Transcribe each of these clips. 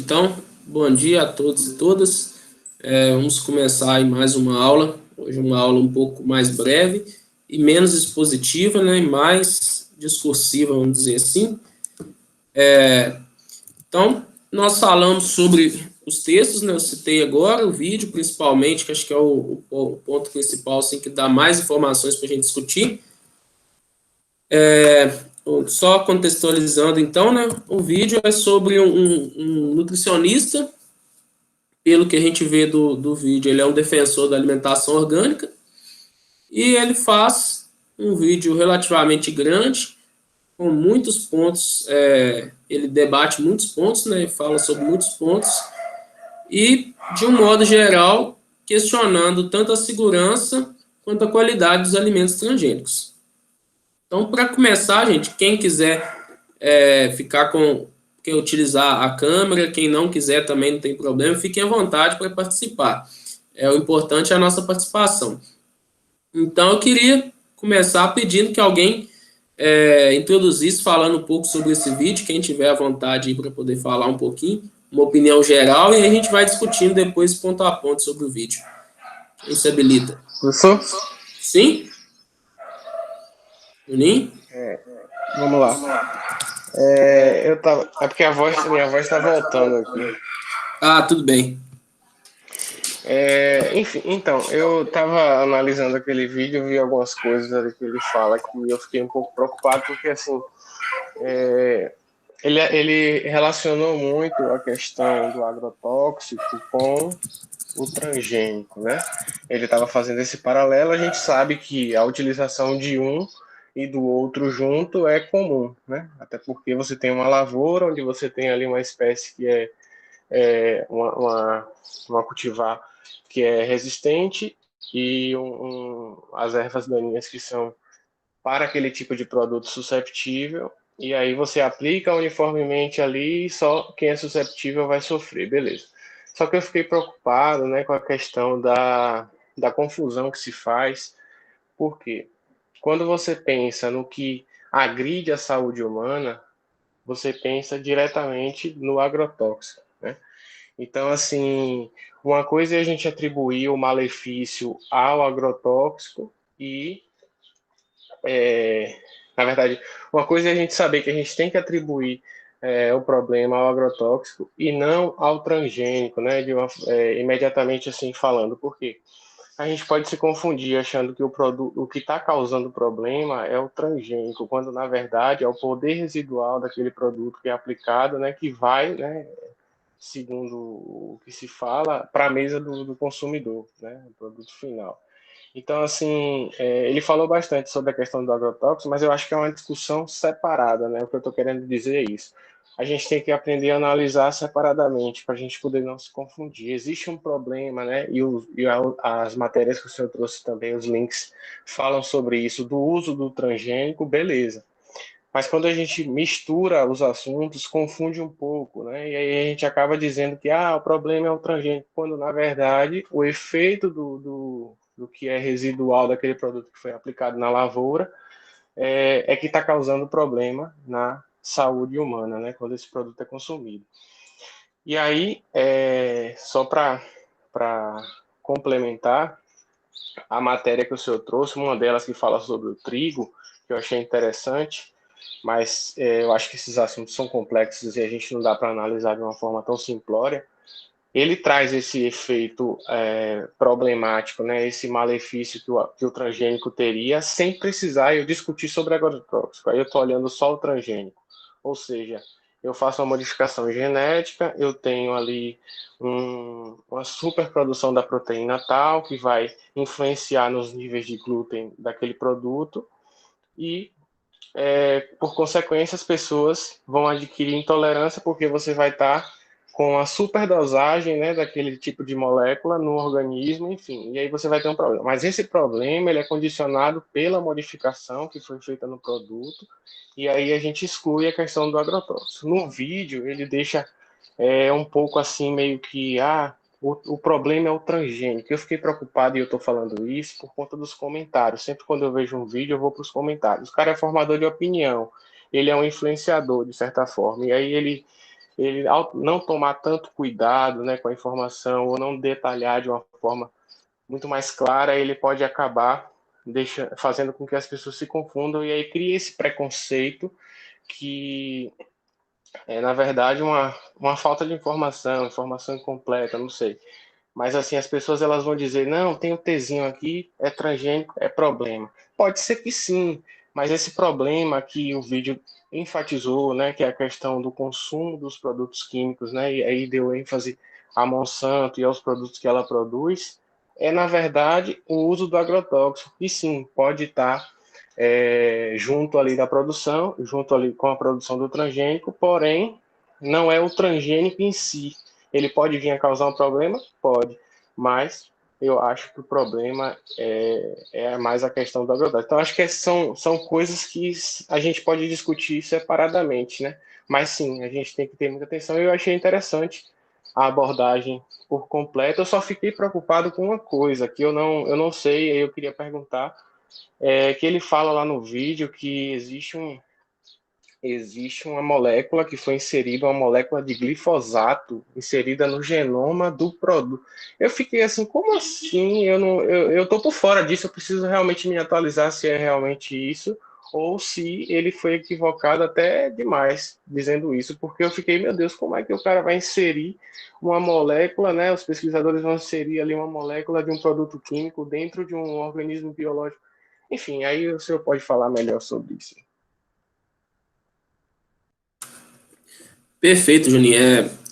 Então, bom dia a todos e todas. Vamos começar aí mais uma aula. Hoje uma aula um pouco mais breve e menos expositiva, né? Mais discursiva, vamos dizer assim. Então, nós falamos sobre os textos, né? Eu citei agora o vídeo, principalmente, que acho que é o ponto principal, assim, que dá mais informações para a gente discutir. Só contextualizando, então, né? O vídeo é sobre um nutricionista. Pelo que a gente vê do vídeo, ele é um defensor da alimentação orgânica e ele faz um vídeo relativamente grande, com muitos pontos, ele debate muitos pontos, né, fala sobre muitos pontos e, de um modo geral, questionando tanto a segurança quanto a qualidade dos alimentos transgênicos. Então, para começar, gente, quem quiser ficar com quem utilizar a câmera, quem não quiser também não tem problema, fiquem à vontade para participar. O importante é a nossa participação. Então, eu queria começar pedindo que alguém introduzisse falando um pouco sobre esse vídeo, quem tiver à vontade para poder falar um pouquinho, uma opinião geral, e aí a gente vai discutindo depois ponto a ponto sobre o vídeo. Quem se habilita? Professor? Sim? Juninho? Vamos lá. É porque minha voz tá voltando aqui. Ah, tudo bem. Enfim, então, eu tava analisando aquele vídeo, vi algumas coisas ali que ele fala que eu fiquei um pouco preocupado, porque assim, ele relacionou muito a questão do agrotóxico com o transgênico, né? Ele estava fazendo esse paralelo, a gente sabe que a utilização de um e do outro junto é comum, né? Até porque você tem uma lavoura onde você tem ali uma espécie que uma cultivar que é resistente e as ervas daninhas que são para aquele tipo de produto susceptível, e aí você aplica uniformemente ali e só quem é susceptível vai sofrer, beleza. Só que eu fiquei preocupado, né, com a questão da confusão que se faz, porque quando você pensa no que agride a saúde humana, você pensa diretamente no agrotóxico, né? Então, assim, uma coisa é a gente atribuir o malefício ao agrotóxico e na verdade, uma coisa é a gente saber que a gente tem que atribuir o problema ao agrotóxico e não ao transgênico, né? Imediatamente assim falando, porque a gente pode se confundir achando que o que está causando o problema é o transgênico, quando na verdade é o poder residual daquele produto que é aplicado, né? Que vai, né? Segundo o que se fala, para a mesa do consumidor, né? O produto final. Então, assim, ele falou bastante sobre a questão do agrotóxico, mas eu acho que é uma discussão separada, né? O que eu estou querendo dizer é isso. A gente tem que aprender a analisar separadamente para a gente poder não se confundir. Existe um problema, né? As matérias que o senhor trouxe também, os links, falam sobre isso, do uso do transgênico, beleza. Mas quando a gente mistura os assuntos, confunde um pouco, né? E aí a gente acaba dizendo que o problema é o transgênico, quando na verdade o efeito do que é residual daquele produto que foi aplicado na lavoura que está causando problema na saúde humana, né? Quando esse produto é consumido. E aí, só para complementar, a matéria que o senhor trouxe, uma delas que fala sobre o trigo, que eu achei interessante, mas eu acho que esses assuntos são complexos e a gente não dá para analisar de uma forma tão simplória. Ele traz esse efeito problemático, né, esse malefício que o transgênico teria, sem precisar eu discutir sobre agrotóxico. Aí eu estou olhando só o transgênico. Ou seja, eu faço uma modificação genética, eu tenho ali uma superprodução da proteína tal, que vai influenciar nos níveis de glúten daquele produto, e por consequência, as pessoas vão adquirir intolerância porque você vai estar com a superdosagem, né, daquele tipo de molécula no organismo, enfim, e aí você vai ter um problema. Mas esse problema ele é condicionado pela modificação que foi feita no produto, e aí a gente exclui a questão do agrotóxico. No vídeo, ele deixa um pouco assim, meio que, o problema é o transgênico. Eu fiquei preocupado e eu estou falando isso por conta dos comentários. Sempre quando eu vejo um vídeo, eu vou para os comentários. O cara é formador de opinião, ele é um influenciador, de certa forma. E aí ele ele, ao não tomar tanto cuidado, né, com a informação, ou não detalhar de uma forma muito mais clara, ele pode acabar fazendo com que as pessoas se confundam, e aí cria esse preconceito que é, na verdade, uma falta de informação, informação incompleta, não sei. Mas assim, as pessoas elas vão dizer, não, tem um Tzinho aqui, é transgênico, é problema. Pode ser que sim, mas esse problema que o vídeo enfatizou, né, que é a questão do consumo dos produtos químicos, né, e aí deu ênfase à Monsanto e aos produtos que ela produz, é na verdade o uso do agrotóxico, que sim, pode estar junto ali da produção, junto ali com a produção do transgênico, porém não é o transgênico em si. Ele pode vir a causar um problema? Pode, mas eu acho que o problema é mais a questão do agrotóxico. Então, acho que são coisas que a gente pode discutir separadamente, né? Mas sim, a gente tem que ter muita atenção. Eu achei interessante a abordagem por completo. Eu só fiquei preocupado com uma coisa que eu não sei, e eu queria perguntar, que ele fala lá no vídeo que existe uma molécula que foi inserida, uma molécula de glifosato inserida no genoma do produto. Eu fiquei assim, como assim? Eu tô por fora disso, eu preciso realmente me atualizar se é realmente isso ou se ele foi equivocado até demais dizendo isso, porque eu fiquei, meu Deus, como é que o cara vai inserir uma molécula, né? Os pesquisadores vão inserir ali uma molécula de um produto químico dentro de um organismo biológico. Enfim, aí o senhor pode falar melhor sobre isso. Perfeito, Juninho.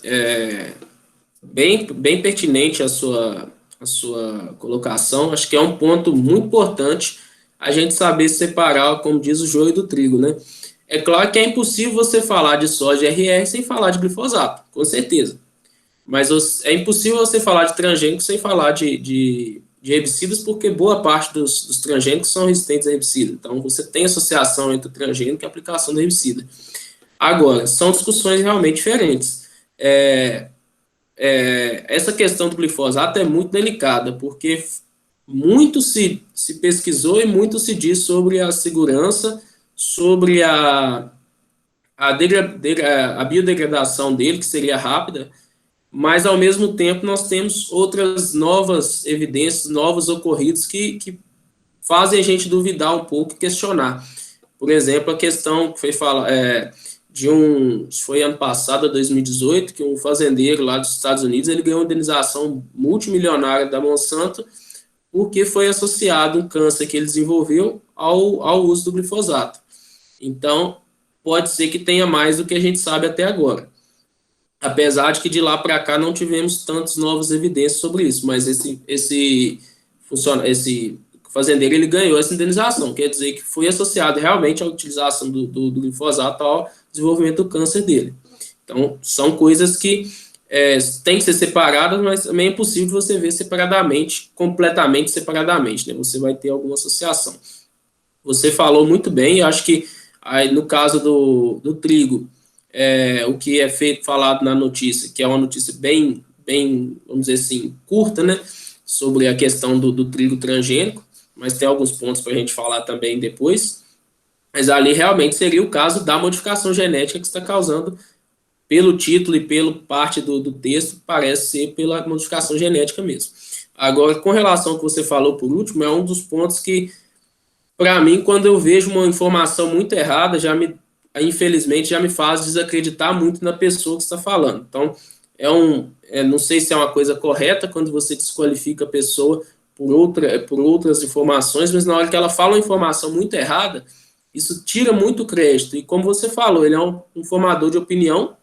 É bem pertinente a sua colocação. Acho que é um ponto muito importante a gente saber separar, como diz o joio do trigo, né? É claro que é impossível você falar de soja RR sem falar de glifosato, com certeza. Mas é impossível você falar de transgênicos sem falar de herbicidas, porque boa parte dos transgênicos são resistentes a herbicida. Então, você tem associação entre o transgênico e a aplicação do herbicida. Agora, são discussões realmente diferentes. Essa questão do glifosato é muito delicada, porque muito se pesquisou e muito se diz sobre a segurança, sobre a biodegradação dele, que seria rápida, mas, ao mesmo tempo, nós temos outras novas evidências, novos ocorridos que fazem a gente duvidar um pouco e questionar. Por exemplo, a questão que foi ano passado, 2018, que um fazendeiro lá dos Estados Unidos, ele ganhou uma indenização multimilionária da Monsanto porque foi associado um câncer que ele desenvolveu ao uso do glifosato. Então, pode ser que tenha mais do que a gente sabe até agora. Apesar de que de lá para cá não tivemos tantas novas evidências sobre isso, mas esse fazendeiro ele ganhou essa indenização, quer dizer que foi associado realmente à utilização do glifosato ao desenvolvimento do câncer dele. Então, são coisas que têm que ser separadas, mas também é impossível você ver separadamente, completamente separadamente, né? Você vai ter alguma associação. Você falou muito bem, eu acho que aí, no caso do trigo, o que é falado na notícia, que é uma notícia bem, vamos dizer assim, curta, né, sobre a questão do trigo transgênico, mas tem alguns pontos para a gente falar também depois, mas ali realmente seria o caso da modificação genética que está causando, pelo título e pela parte do texto, parece ser pela modificação genética mesmo. Agora, com relação ao que você falou por último, é um dos pontos que, para mim, quando eu vejo uma informação muito errada, infelizmente, já me faz desacreditar muito na pessoa que está falando. Então, não sei se é uma coisa correta quando você desqualifica a pessoa por outras informações, mas na hora que ela fala uma informação muito errada, isso tira muito crédito. E como você falou, ele é um formador de opinião,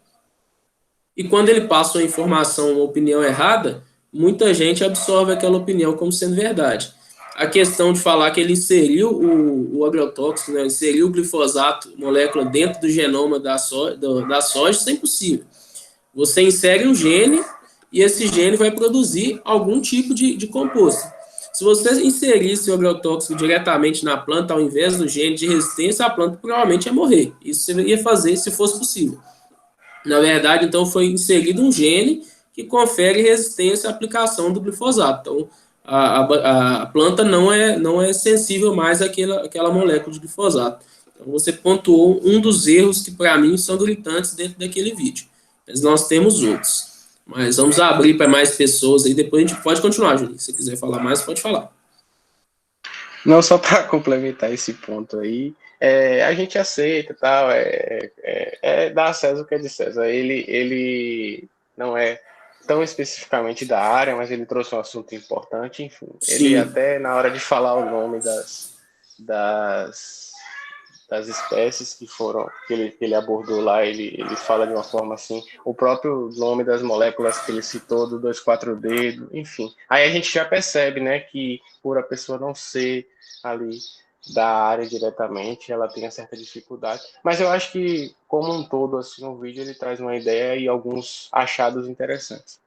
e quando ele passa uma informação, uma opinião errada, muita gente absorve aquela opinião como sendo verdade. A questão de falar que ele inseriu o agrotóxico, né, inseriu o glifosato, molécula, dentro do genoma da soja, isso é impossível. Você insere um gene e esse gene vai produzir algum tipo de composto. Se você inserisse o agrotóxico diretamente na planta, ao invés do gene de resistência, a planta provavelmente ia morrer. Isso você ia fazer se fosse possível. Na verdade, então, foi inserido um gene que confere resistência à aplicação do glifosato. Então, a planta não é sensível mais àquela molécula de glifosato. Então, você pontuou um dos erros que, para mim, são gritantes dentro daquele vídeo. mas nós temos outros. Mas vamos abrir para mais pessoas aí, depois a gente pode continuar, Juninho. Se você quiser falar mais, pode falar. Não, só para complementar esse ponto aí, a gente aceita, tal, dar a César o que é de César. Ele não é tão especificamente da área, mas ele trouxe um assunto importante, enfim. Ele Sim, até, na hora de falar o nome das, das espécies que ele abordou lá, ele fala de uma forma assim, o próprio nome das moléculas que ele citou, do 2,4-D, enfim. Aí a gente já percebe, né, que por a pessoa não ser ali da área diretamente, ela tem uma certa dificuldade. Mas eu acho que, como um todo, assim, o vídeo ele traz uma ideia e alguns achados interessantes.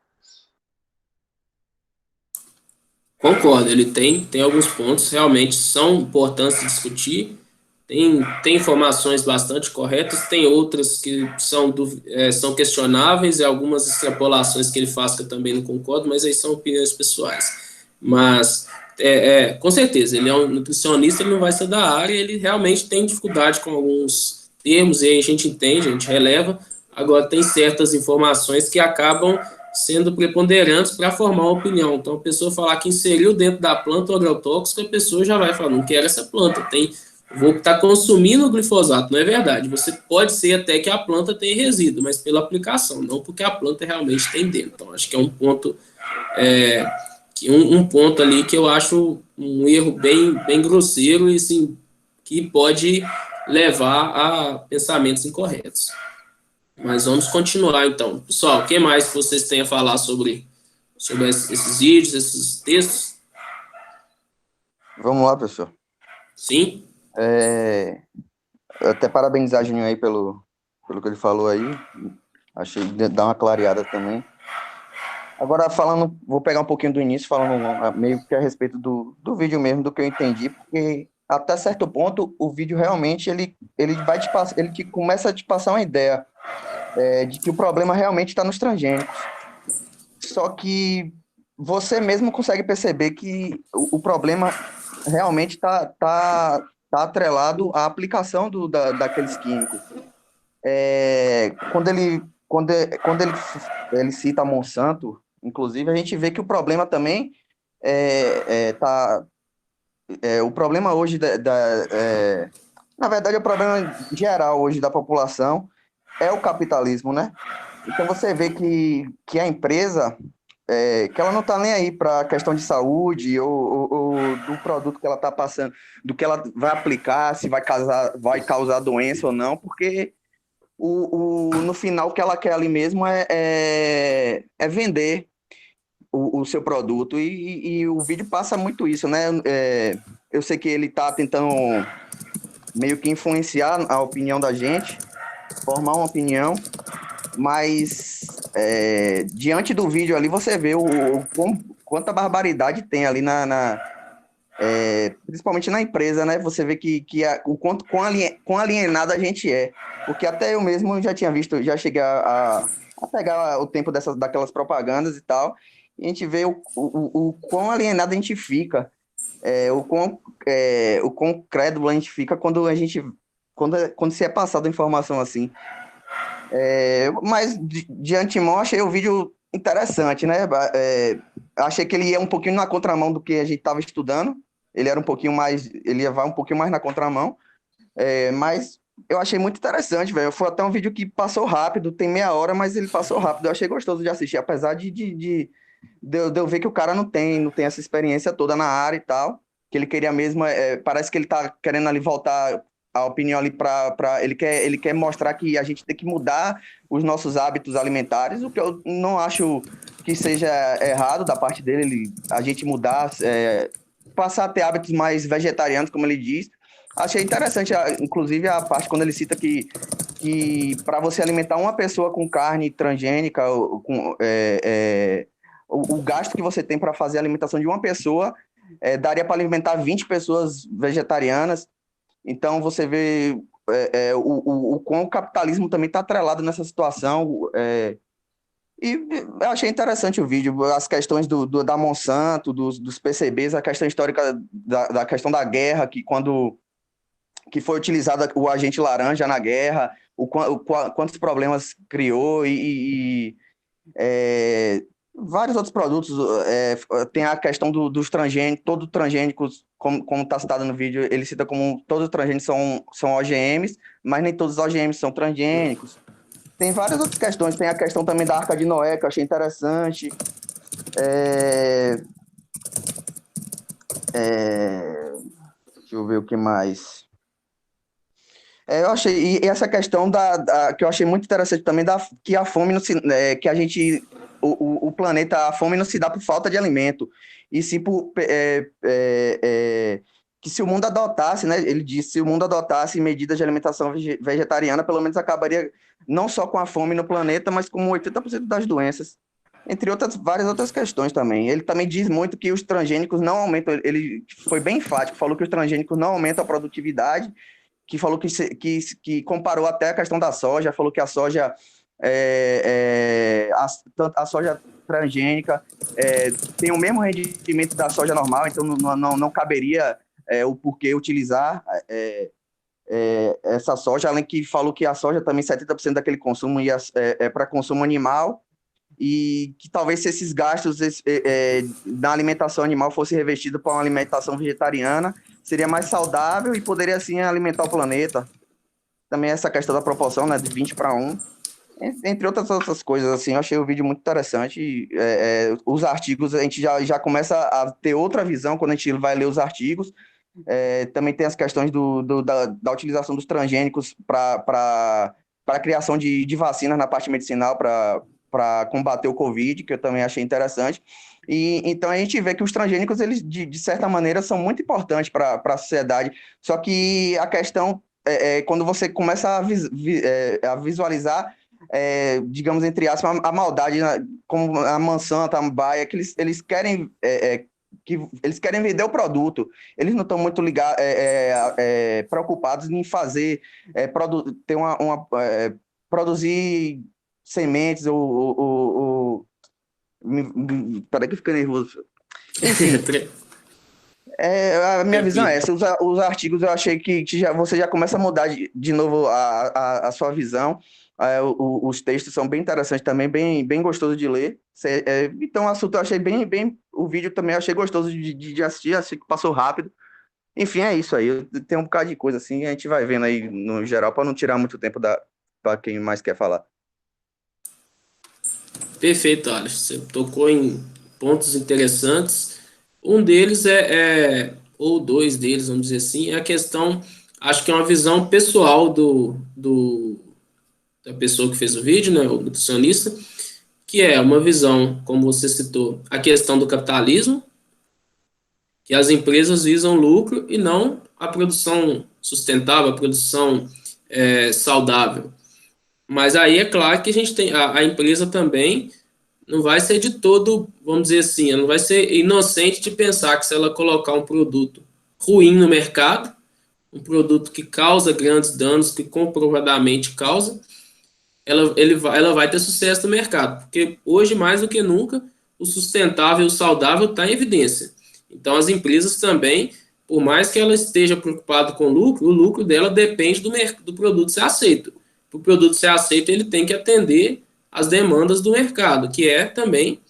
concordo. Ele tem alguns pontos realmente são importantes de discutir. Tem informações bastante corretas, tem outras que são questionáveis e algumas extrapolações que ele faz que eu também não concordo, mas aí são opiniões pessoais. Mas, com certeza, ele é um nutricionista, ele não vai ser da área, ele realmente tem dificuldade com alguns termos, e aí a gente entende, a gente releva. Agora, tem certas informações que acabam sendo preponderantes para formar uma opinião. Então, a pessoa falar que inseriu dentro da planta o agrotóxico, a pessoa já vai falar, não quero essa planta, vou estar consumindo glifosato. Não é verdade. Você pode ser até que a planta tenha resíduo, mas pela aplicação, não porque a planta realmente tem dentro. Então, acho que é um ponto, um ponto ali que eu acho um erro bem grosseiro e assim, que pode levar a pensamentos incorretos. Mas vamos continuar então. Pessoal, o que mais que vocês têm a falar sobre esses vídeos, esses textos? Vamos lá, professor. Sim? Até parabenizar Juninho aí pelo que ele falou aí. Achei que dá uma clareada também. Agora, vou pegar um pouquinho do início, falando meio que a respeito do vídeo mesmo, do que eu entendi, porque até certo ponto o vídeo realmente ele vai te passar, ele começa a te passar uma ideia de que o problema realmente está nos transgênicos. Só que você mesmo consegue perceber que o problema realmente está atrelado à aplicação daqueles químicos. Quando ele cita a Monsanto, inclusive, a gente vê que o problema também o problema hoje na verdade, o problema geral hoje da população é o capitalismo, né? Então você vê que a empresa que ela não está nem aí para a questão de saúde ou do produto que ela está passando, do que ela vai aplicar, se vai causar doença ou não, porque no final o que ela quer ali mesmo é vender o seu produto e o vídeo passa muito isso, né? Eu sei que ele está tentando meio que influenciar a opinião da gente, formar uma opinião, mas diante do vídeo ali você vê quanta barbaridade tem ali principalmente na empresa, né? Você vê o quanto quão alienado a gente é. Porque até eu mesmo já tinha visto, já cheguei a pegar o tempo daquelas propagandas e tal, e a gente vê o quão alienado a gente fica, o quão crédulo a gente fica quando se é passada informação assim. Mas de antemão achei o vídeo interessante, né? Achei que ele ia um pouquinho na contramão do que a gente estava estudando. Ele ia vai um pouquinho mais na contramão, mas eu achei muito interessante, velho. Foi até um vídeo que passou rápido, tem meia hora, mas ele passou rápido. Eu achei gostoso de assistir, apesar de eu ver que o cara não tem essa experiência toda na área e tal, que ele queria mesmo, parece que ele tá querendo ali voltar a opinião ali ele quer mostrar que a gente tem que mudar os nossos hábitos alimentares, o que eu não acho que seja errado da parte dele, a gente mudar, passar a ter hábitos mais vegetarianos, como ele diz. Achei interessante, inclusive, a parte quando ele cita que para você alimentar uma pessoa com carne transgênica, o gasto que você tem para fazer a alimentação de uma pessoa daria para alimentar 20 pessoas vegetarianas. Então, você vê o quão o capitalismo também está atrelado nessa situação. E eu achei interessante o vídeo, as questões da Monsanto, dos PCBs, a questão histórica da questão da guerra, que foi utilizado o agente laranja na guerra, quantos problemas criou vários outros produtos. Tem a questão dos transgênicos, todos os transgênicos, como está citado no vídeo, ele cita como todos os transgênicos são OGMs, mas nem todos os OGMs são transgênicos. Tem várias outras questões, tem a questão também da Arca de Noé, que eu achei interessante. Deixa eu ver o que mais. Eu achei, e essa questão que eu achei muito interessante também, que a fome não se, que a gente, o planeta, a fome não se dá por falta de alimento, e sim que se o mundo adotasse, né, ele disse, se o mundo adotasse medidas de alimentação vegetariana, pelo menos acabaria não só com a fome no planeta, mas com 80% das doenças, entre várias outras questões também. Ele também diz muito que os transgênicos não aumentam, ele foi bem enfático, falou que os transgênicos não aumentam a produtividade, que falou que comparou até a questão da soja, falou que a soja, a soja transgênica tem o mesmo rendimento da soja normal, então não caberia o porquê utilizar essa soja, além que falou que a soja também 70% daquele consumo é para consumo animal, e que talvez se esses gastos na alimentação animal fossem revestidos para uma alimentação vegetariana, seria mais saudável e poderia, assim, alimentar o planeta. Também essa questão da proporção, né, de 20 para 1. Entre outras coisas, assim, eu achei o vídeo muito interessante. Os artigos, a gente já começa a ter outra visão quando a gente vai ler os artigos. Também tem as questões da utilização dos transgênicos para a criação de vacinas na parte medicinal para combater o Covid, que eu também achei interessante. E então a gente vê que os transgênicos, eles de certa maneira são muito importantes para a sociedade, só que a questão quando você começa a visualizar, digamos, entre aspas, a maldade, como a Monsanto, a Bayer, que eles querem eles querem vender o produto, eles não estão muito preocupados em fazer produzir sementes peraí que eu fiquei nervoso. Enfim, a minha visão é essa. Os artigos eu achei que você já começa a mudar de novo a sua visão. Os textos são bem interessantes também, bem gostoso de ler. Então o assunto eu achei bem. O vídeo também eu achei gostoso de assistir, achei que passou rápido. Enfim, é isso aí. Tem um bocado de coisa assim, a gente vai vendo aí no geral, para não tirar muito tempo para quem mais quer falar. Perfeito, Alex. Você tocou em pontos interessantes. Um deles ou dois deles, vamos dizer assim, é a questão, acho que é uma visão pessoal da pessoa que fez o vídeo, né, o nutricionista, que é uma visão, como você citou, a questão do capitalismo, que as empresas visam lucro e não a produção sustentável, a produção saudável. Mas aí é claro que a gente tem a empresa também não vai ser de todo, vamos dizer assim, ela não vai ser inocente de pensar que se ela colocar um produto ruim no mercado, um produto que causa grandes danos, que comprovadamente causa, ela vai ter sucesso no mercado, porque hoje mais do que nunca o sustentável e o saudável está em evidência. Então as empresas também, por mais que ela esteja preocupada com o lucro dela depende do produto ser aceito. Para o produto ser aceito, ele tem que atender às demandas do mercado, que é também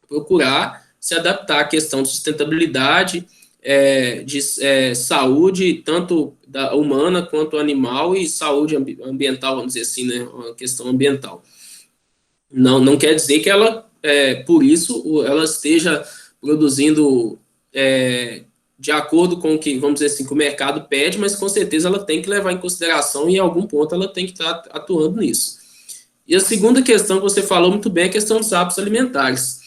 procurar se adaptar à questão de sustentabilidade, de saúde, tanto humana quanto animal, e saúde ambiental, vamos dizer assim, né, uma questão ambiental. Não quer dizer que ela, por isso, ela esteja produzindo de acordo com o que, vamos dizer assim, que o mercado pede, mas com certeza ela tem que levar em consideração e em algum ponto ela tem que estar atuando nisso. E a segunda questão que você falou muito bem é a questão dos hábitos alimentares.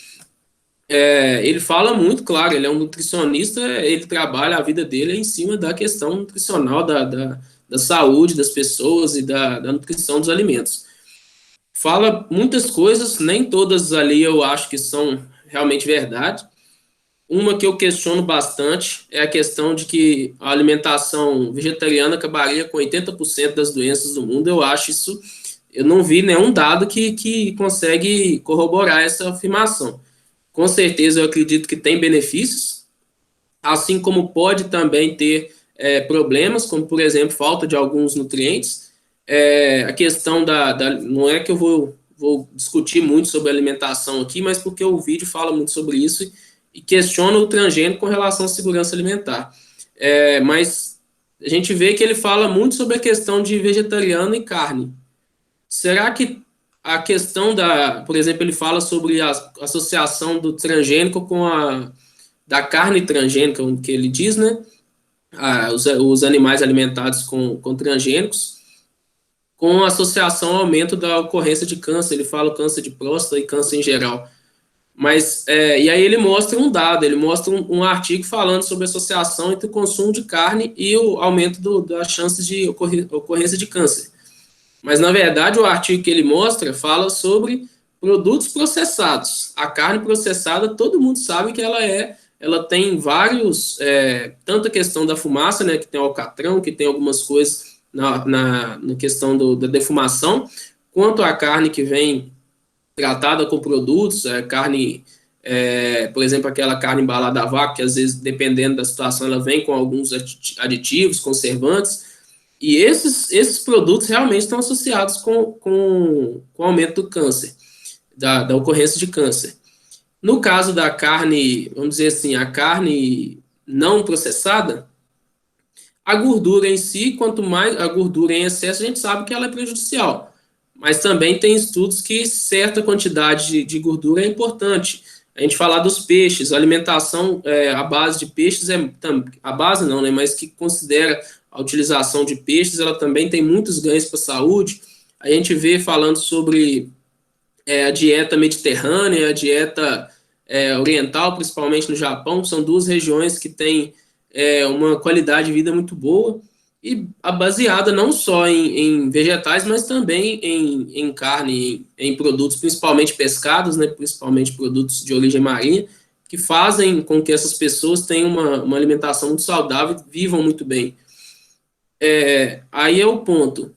Ele fala muito, claro, ele é um nutricionista, ele trabalha a vida dele em cima da questão nutricional, da saúde das pessoas e da nutrição dos alimentos. Fala muitas coisas, nem todas ali eu acho que são realmente verdade. Uma que eu questiono bastante é a questão de que a alimentação vegetariana acabaria com 80% das doenças do mundo. Eu acho isso, eu não vi nenhum dado que consegue corroborar essa afirmação. Com certeza eu acredito que tem benefícios, assim como pode também ter problemas, como por exemplo falta de alguns nutrientes. a questão não é que eu vou discutir muito sobre alimentação aqui, mas porque o vídeo fala muito sobre isso e questiona o transgênico com relação à segurança alimentar. Mas a gente vê que ele fala muito sobre a questão de vegetariano e carne. Será que a questão por exemplo, ele fala sobre a associação do transgênico da carne transgênica, que ele diz, né? Os animais alimentados com transgênicos, com associação ao aumento da ocorrência de câncer. Ele fala câncer de próstata e câncer em geral. Mas, e aí ele mostra um dado, ele mostra um artigo falando sobre a associação entre o consumo de carne e o aumento das chances de ocorrência de câncer. Mas, na verdade, o artigo que ele mostra fala sobre produtos processados. A carne processada, todo mundo sabe que ela tem vários, tanto a questão da fumaça, né, que tem o alcatrão, que tem algumas coisas na questão da defumação, quanto a carne que vem tratada com produtos, carne, por exemplo, aquela carne embalada a vácuo, que às vezes, dependendo da situação, ela vem com alguns aditivos, conservantes, e esses produtos realmente estão associados com o aumento do câncer, da ocorrência de câncer. No caso da carne, vamos dizer assim, a carne não processada, a gordura em si, quanto mais a gordura em excesso, a gente sabe que ela é prejudicial. Mas também tem estudos que certa quantidade de gordura é importante. A gente falar dos peixes, a alimentação à base de peixes, a base não, né, mas que considera a utilização de peixes, ela também tem muitos ganhos para a saúde. A gente vê falando sobre a dieta mediterrânea, a dieta oriental, principalmente no Japão, que são duas regiões que têm uma qualidade de vida muito boa, e baseada não só em vegetais, mas também em carne, em produtos, principalmente pescados, né, principalmente produtos de origem marinha, que fazem com que essas pessoas tenham uma alimentação muito saudável e vivam muito bem. Aí é o ponto.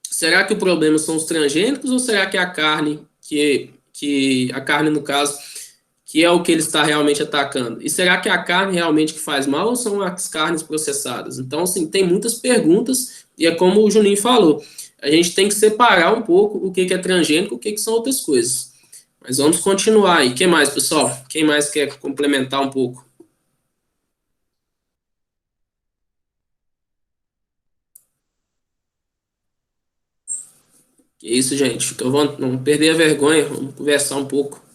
Será que o problema são os transgênicos ou será que a carne, que a carne, no caso, que é o que ele está realmente atacando? E será que é a carne realmente que faz mal ou são as carnes processadas? Então, assim, tem muitas perguntas e é como o Juninho falou, a gente tem que separar um pouco o que é transgênico e o que são outras coisas. Mas vamos continuar aí. O que mais, pessoal? Quem mais quer complementar um pouco? Que isso, gente. Então, vamos perder a vergonha, vamos conversar um pouco.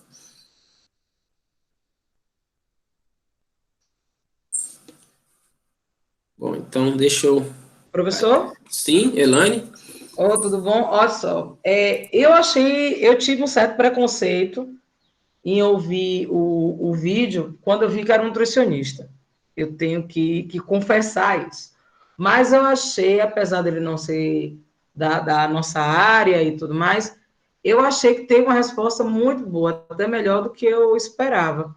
Bom, então deixa eu... Professor? Sim, Elaine? Oh, tudo bom? Olha só, eu tive um certo preconceito em ouvir o vídeo quando eu vi que era um nutricionista. Eu tenho que confessar isso. Mas eu achei, apesar dele não ser da nossa área e tudo mais, eu achei que teve uma resposta muito boa, até melhor do que eu esperava.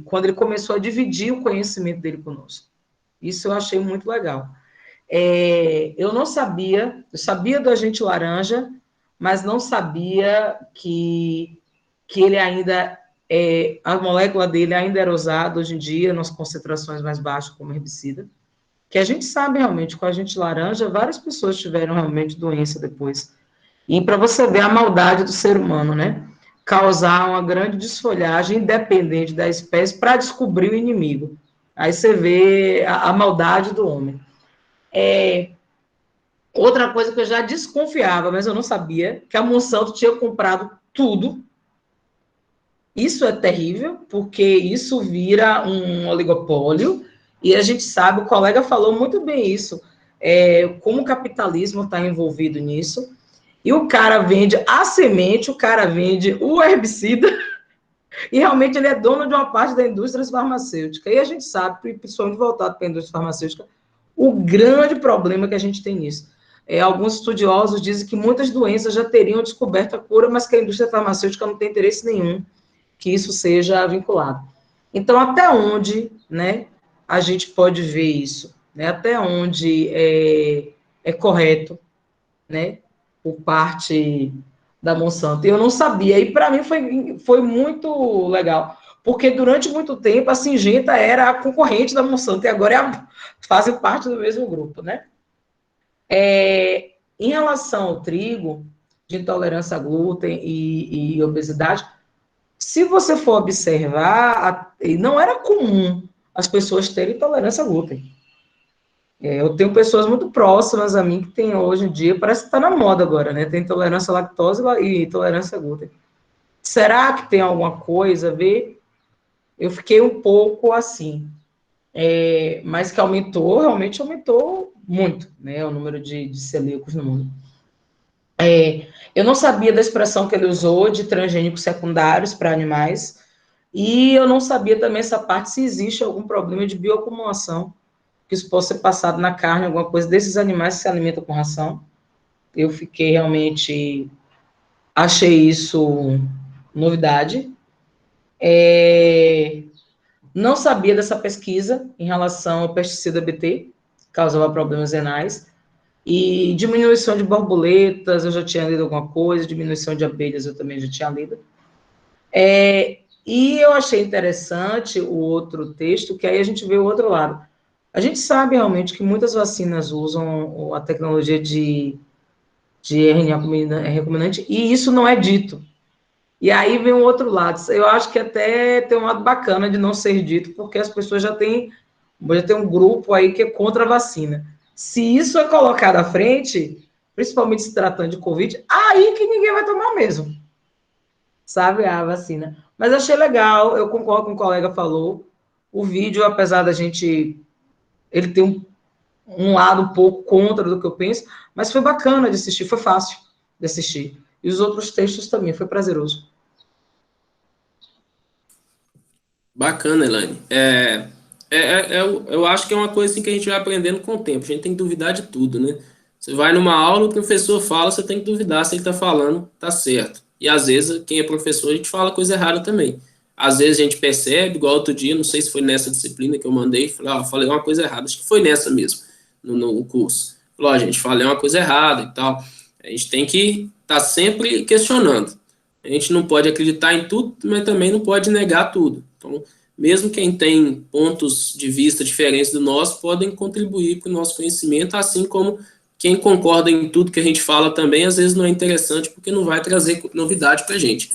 Quando ele começou a dividir o conhecimento dele conosco. Isso eu achei muito legal. Eu não sabia, eu sabia do agente laranja, mas não sabia que ele ainda, a molécula dele ainda era usada hoje em dia nas concentrações mais baixas como herbicida, que a gente sabe realmente, com o agente laranja, várias pessoas tiveram realmente doença depois. E para você ver a maldade do ser humano, né? Causar uma grande desfolhagem, independente da espécie, para descobrir o inimigo. Aí você vê a maldade do homem. Outra coisa que eu já desconfiava, mas eu não sabia, que a Monsanto tinha comprado tudo. Isso é terrível, porque isso vira um oligopólio, e a gente sabe, o colega falou muito bem isso, como o capitalismo está envolvido nisso, e o cara vende a semente, o cara vende o herbicida, e realmente ele é dono de uma parte da indústria farmacêutica. E a gente sabe, principalmente voltado para a indústria farmacêutica, o grande problema que a gente tem nisso. Alguns estudiosos dizem que muitas doenças já teriam descoberto a cura, mas que a indústria farmacêutica não tem interesse nenhum que isso seja vinculado. Então, até onde, né, a gente pode ver isso? Né? Até onde é correto, né, por parte da Monsanto. Eu não sabia, e para mim foi muito legal, porque durante muito tempo a Syngenta era a concorrente da Monsanto, e agora fazem parte do mesmo grupo, né? Em relação ao trigo, de intolerância a glúten e obesidade, se você for observar, não era comum as pessoas terem intolerância a glúten. Eu tenho pessoas muito próximas a mim que têm hoje em dia, parece que está na moda agora, né? Tem intolerância à lactose e intolerância a glúten. Será que tem alguma coisa a ver? Eu fiquei um pouco assim. Mas que aumentou, realmente aumentou muito, né? O número de celíacos no mundo. Eu não sabia da expressão que ele usou de transgênicos secundários para animais, e eu não sabia também essa parte se existe algum problema de bioacumulação, que isso possa ser passado na carne, alguma coisa desses animais que se alimentam com ração. Eu fiquei realmente, achei isso novidade. Não sabia dessa pesquisa em relação ao pesticida BT, que causava problemas renais. E diminuição de borboletas, eu já tinha lido alguma coisa, diminuição de abelhas eu também já tinha lido. E eu achei interessante o outro texto, que aí a gente vê o outro lado. A gente sabe realmente que muitas vacinas usam a tecnologia de RNA recombinante, e isso não é dito. E aí vem o outro lado. Eu acho que até tem um lado bacana de não ser dito, porque as pessoas já têm um grupo aí que é contra a vacina. Se isso é colocado à frente, principalmente se tratando de Covid, aí que ninguém vai tomar mesmo, sabe, a vacina. Mas achei legal, eu concordo com o que o colega falou, o vídeo, apesar da gente, ele tem um lado um pouco contra do que eu penso, mas foi bacana de assistir, foi fácil de assistir. E os outros textos também, foi prazeroso. Bacana, Elaine. Eu acho que é uma coisa assim, que a gente vai aprendendo com o tempo. A gente tem que duvidar de tudo, né? Você vai numa aula, o professor fala, você tem que duvidar se ele está falando, tá certo. E às vezes, quem é professor, a gente fala coisa errada também. Às vezes a gente percebe, igual outro dia, não sei se foi nessa disciplina que eu mandei, falei uma coisa errada, acho que foi nessa mesmo, no curso. Falou, gente, falei uma coisa errada e tal. A gente tem que estar sempre questionando. A gente não pode acreditar em tudo, mas também não pode negar tudo. Então, mesmo quem tem pontos de vista diferentes do nosso, podem contribuir para o nosso conhecimento, assim como quem concorda em tudo que a gente fala também, às vezes não é interessante, porque não vai trazer novidade para a gente.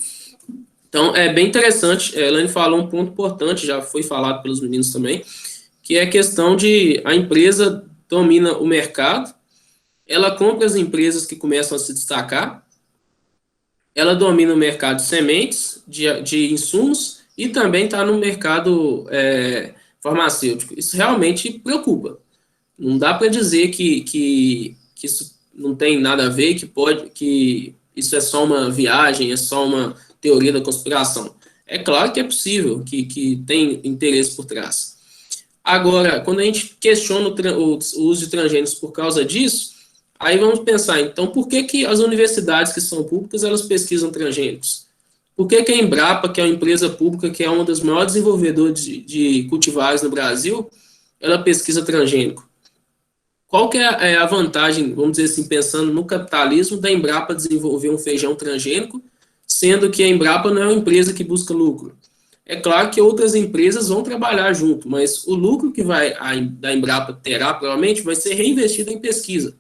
Então, é bem interessante. A Elaine falou um ponto importante, já foi falado pelos meninos também, que é a questão de a empresa domina o mercado, ela compra as empresas que começam a se destacar, ela domina o mercado de sementes, de insumos, e também está no mercado farmacêutico. Isso realmente preocupa. Não dá para dizer que isso não tem nada a ver, que isso é só uma viagem, é só uma teoria da conspiração. É claro que é possível, que tem interesse por trás. Agora, quando a gente questiona o uso de transgênicos por causa disso, aí vamos pensar, então, por que as universidades que são públicas, elas pesquisam transgênicos? Por que a Embrapa, que é uma empresa pública, que é uma das maiores desenvolvedoras de cultivares no Brasil, ela pesquisa transgênico? Qual que é a vantagem, vamos dizer assim, pensando no capitalismo, da Embrapa desenvolver um feijão transgênico, sendo que a Embrapa não é uma empresa que busca lucro? É claro que outras empresas vão trabalhar junto, mas o lucro que da Embrapa terá, provavelmente, vai ser reinvestido em pesquisa.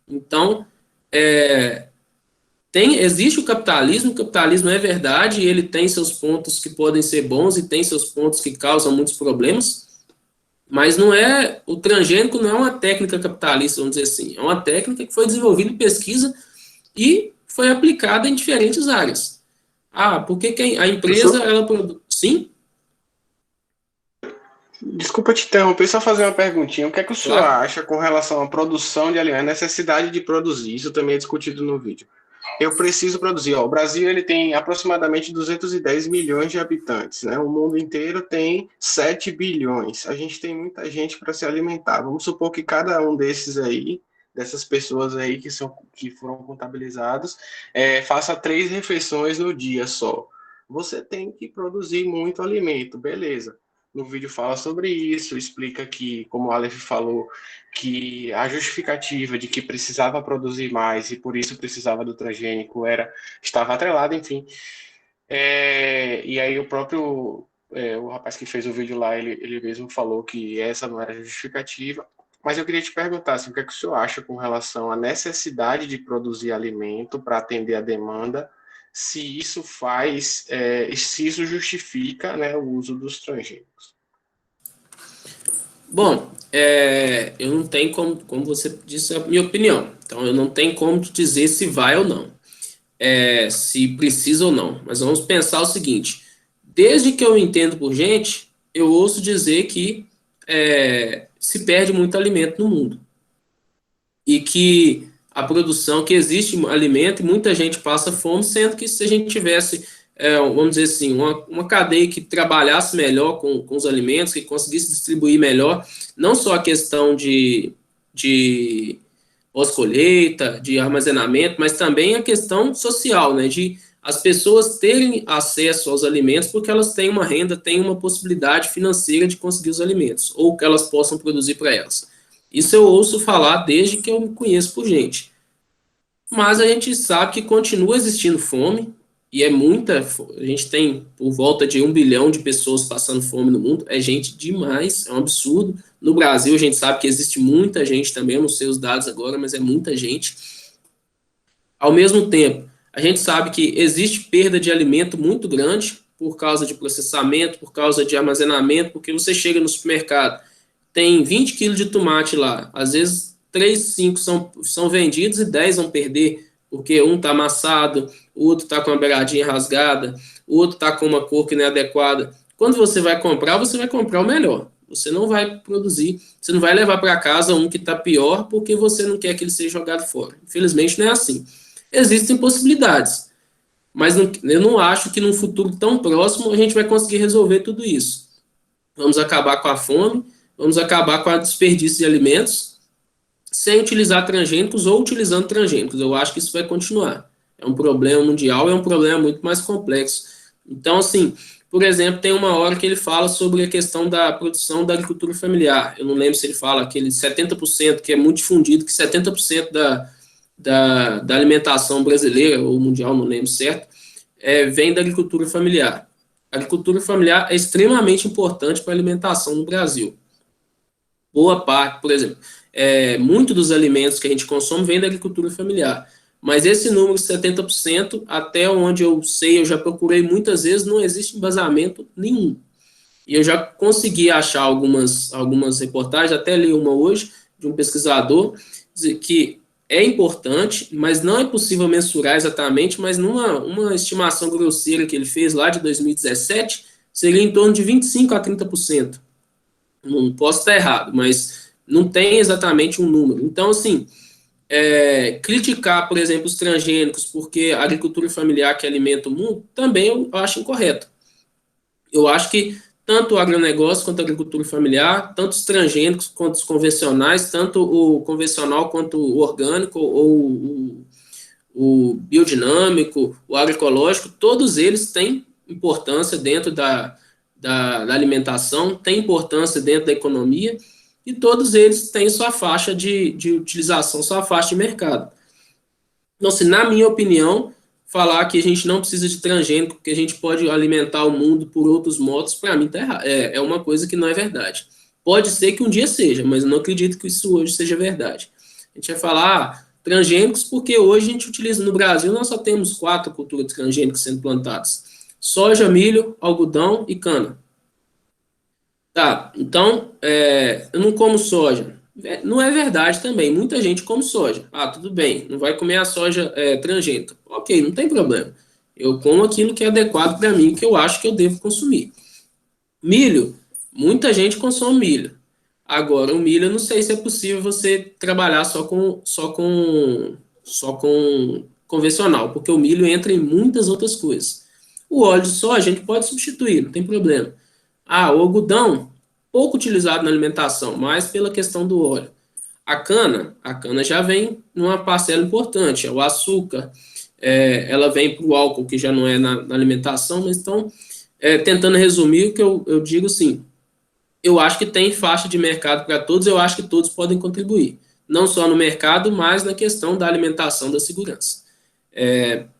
Então, existe o capitalismo é verdade, e ele tem seus pontos que podem ser bons e tem seus pontos que causam muitos problemas, mas o transgênico não é uma técnica capitalista, vamos dizer assim, é uma técnica que foi desenvolvida em pesquisa e foi aplicada em diferentes áreas. Por que a empresa, ela produz... Sim? Desculpa te interromper, só fazer uma perguntinha. O que é que o senhor Claro. acha com relação à produção de alimentos, a necessidade de produzir? Isso também é discutido no vídeo. Eu preciso produzir. O Brasil ele tem aproximadamente 210 milhões de habitantes, né? O mundo inteiro tem 7 bilhões. A gente tem muita gente para se alimentar. Vamos supor que cada um dessas pessoas aí que foram contabilizados, faça 3 refeições no dia só. Você tem que produzir muito alimento, beleza? No vídeo fala sobre isso, explica que, como o Aleph falou, que a justificativa de que precisava produzir mais e por isso precisava do transgênico estava atrelada, enfim. E aí o rapaz que fez o vídeo lá, ele mesmo falou que essa não era a justificativa, Mas eu queria te perguntar, assim, o que é que o senhor acha com relação à necessidade de produzir alimento para atender a demanda, se isso se isso justifica, né, o uso dos transgênicos? Bom, eu não tenho como você disse, a minha opinião. Então, eu não tenho como te dizer se vai ou não, se precisa ou não. Mas vamos pensar o seguinte: desde que eu entendo por gente, eu ouço dizer que se perde muito alimento no mundo e que a produção, que existe alimento e muita gente passa fome, sendo que se a gente tivesse, vamos dizer assim, uma cadeia que trabalhasse melhor com os alimentos, que conseguisse distribuir melhor, não só a questão de pós-colheita, de armazenamento, mas também a questão social, né, de as pessoas terem acesso aos alimentos porque elas têm uma renda, têm uma possibilidade financeira de conseguir os alimentos, ou que elas possam produzir para elas. Isso eu ouço falar desde que eu me conheço por gente. Mas a gente sabe que continua existindo fome, e a gente tem por volta de 1 bilhão de pessoas passando fome no mundo, é gente demais, é um absurdo. No Brasil a gente sabe que existe muita gente também, eu não sei os dados agora, mas é muita gente. Ao mesmo tempo, a gente sabe que existe perda de alimento muito grande por causa de processamento, por causa de armazenamento, porque você chega no supermercado, tem 20 quilos de tomate lá, às vezes 3, 5 são vendidos e 10 vão perder, porque um está amassado, o outro está com uma beiradinha rasgada, o outro está com uma cor que não é adequada. Quando você vai comprar o melhor. Você não vai produzir, você não vai levar para casa um que está pior porque você não quer que ele seja jogado fora. Infelizmente não é assim. Existem possibilidades, mas eu não acho que num futuro tão próximo a gente vai conseguir resolver tudo isso. Vamos acabar com a fome, vamos acabar com o desperdício de alimentos, sem utilizar transgênicos ou utilizando transgênicos. Eu acho que isso vai continuar. É um problema mundial, é um problema muito mais complexo. Então, assim, por exemplo, tem uma hora que ele fala sobre a questão da produção da agricultura familiar. Eu não lembro se ele fala aquele 70%, que é muito difundido, que 70% da alimentação brasileira, ou mundial, não lembro certo, vem da agricultura familiar. A agricultura familiar é extremamente importante para a alimentação no Brasil. Boa parte, por exemplo, muito dos alimentos que a gente consome vem da agricultura familiar. Mas esse número de 70%, até onde eu sei, eu já procurei muitas vezes, não existe embasamento nenhum. E eu já consegui achar algumas reportagens, até li uma hoje, de um pesquisador, que é importante, mas não é possível mensurar exatamente, mas uma estimação grosseira que ele fez lá de 2017, seria em torno de 25% a 30%. Não posso estar errado, mas não tem exatamente um número. Então, assim, criticar, por exemplo, os transgênicos, porque a agricultura familiar que alimenta o mundo, também eu acho incorreto. Eu acho que tanto o agronegócio quanto a agricultura familiar, tanto os transgênicos quanto os convencionais, tanto o convencional quanto o orgânico, ou o biodinâmico, o agroecológico, todos eles têm importância dentro da alimentação, têm importância dentro da economia, e todos eles têm sua faixa de utilização, sua faixa de mercado. Então, assim, na minha opinião, falar que a gente não precisa de transgênico, porque a gente pode alimentar o mundo por outros modos, para mim está errado. É uma coisa que não é verdade. Pode ser que um dia seja, mas eu não acredito que isso hoje seja verdade. A gente vai falar transgênicos porque hoje a gente utiliza, no Brasil, nós só temos 4 culturas transgênicas sendo plantadas: soja, milho, algodão e cana. Tá, então, eu não como soja. Não é verdade também. Muita gente come soja. Ah, tudo bem, não vai comer a soja transgênica. Ok, não tem problema. Eu como aquilo que é adequado para mim, que eu acho que eu devo consumir. Milho, muita gente consome milho. Agora, o milho, eu não sei se é possível você trabalhar só com convencional, porque o milho entra em muitas outras coisas. O óleo de soja a gente pode substituir, não tem problema. Ah, o algodão, pouco utilizado na alimentação, mas pela questão do óleo. A cana já vem numa parcela importante, é o açúcar, ela vem para o álcool, que já não é na alimentação, mas então, tentando resumir, o que eu digo, sim, eu acho que tem faixa de mercado para todos, eu acho que todos podem contribuir, não só no mercado, mas na questão da alimentação, da segurança.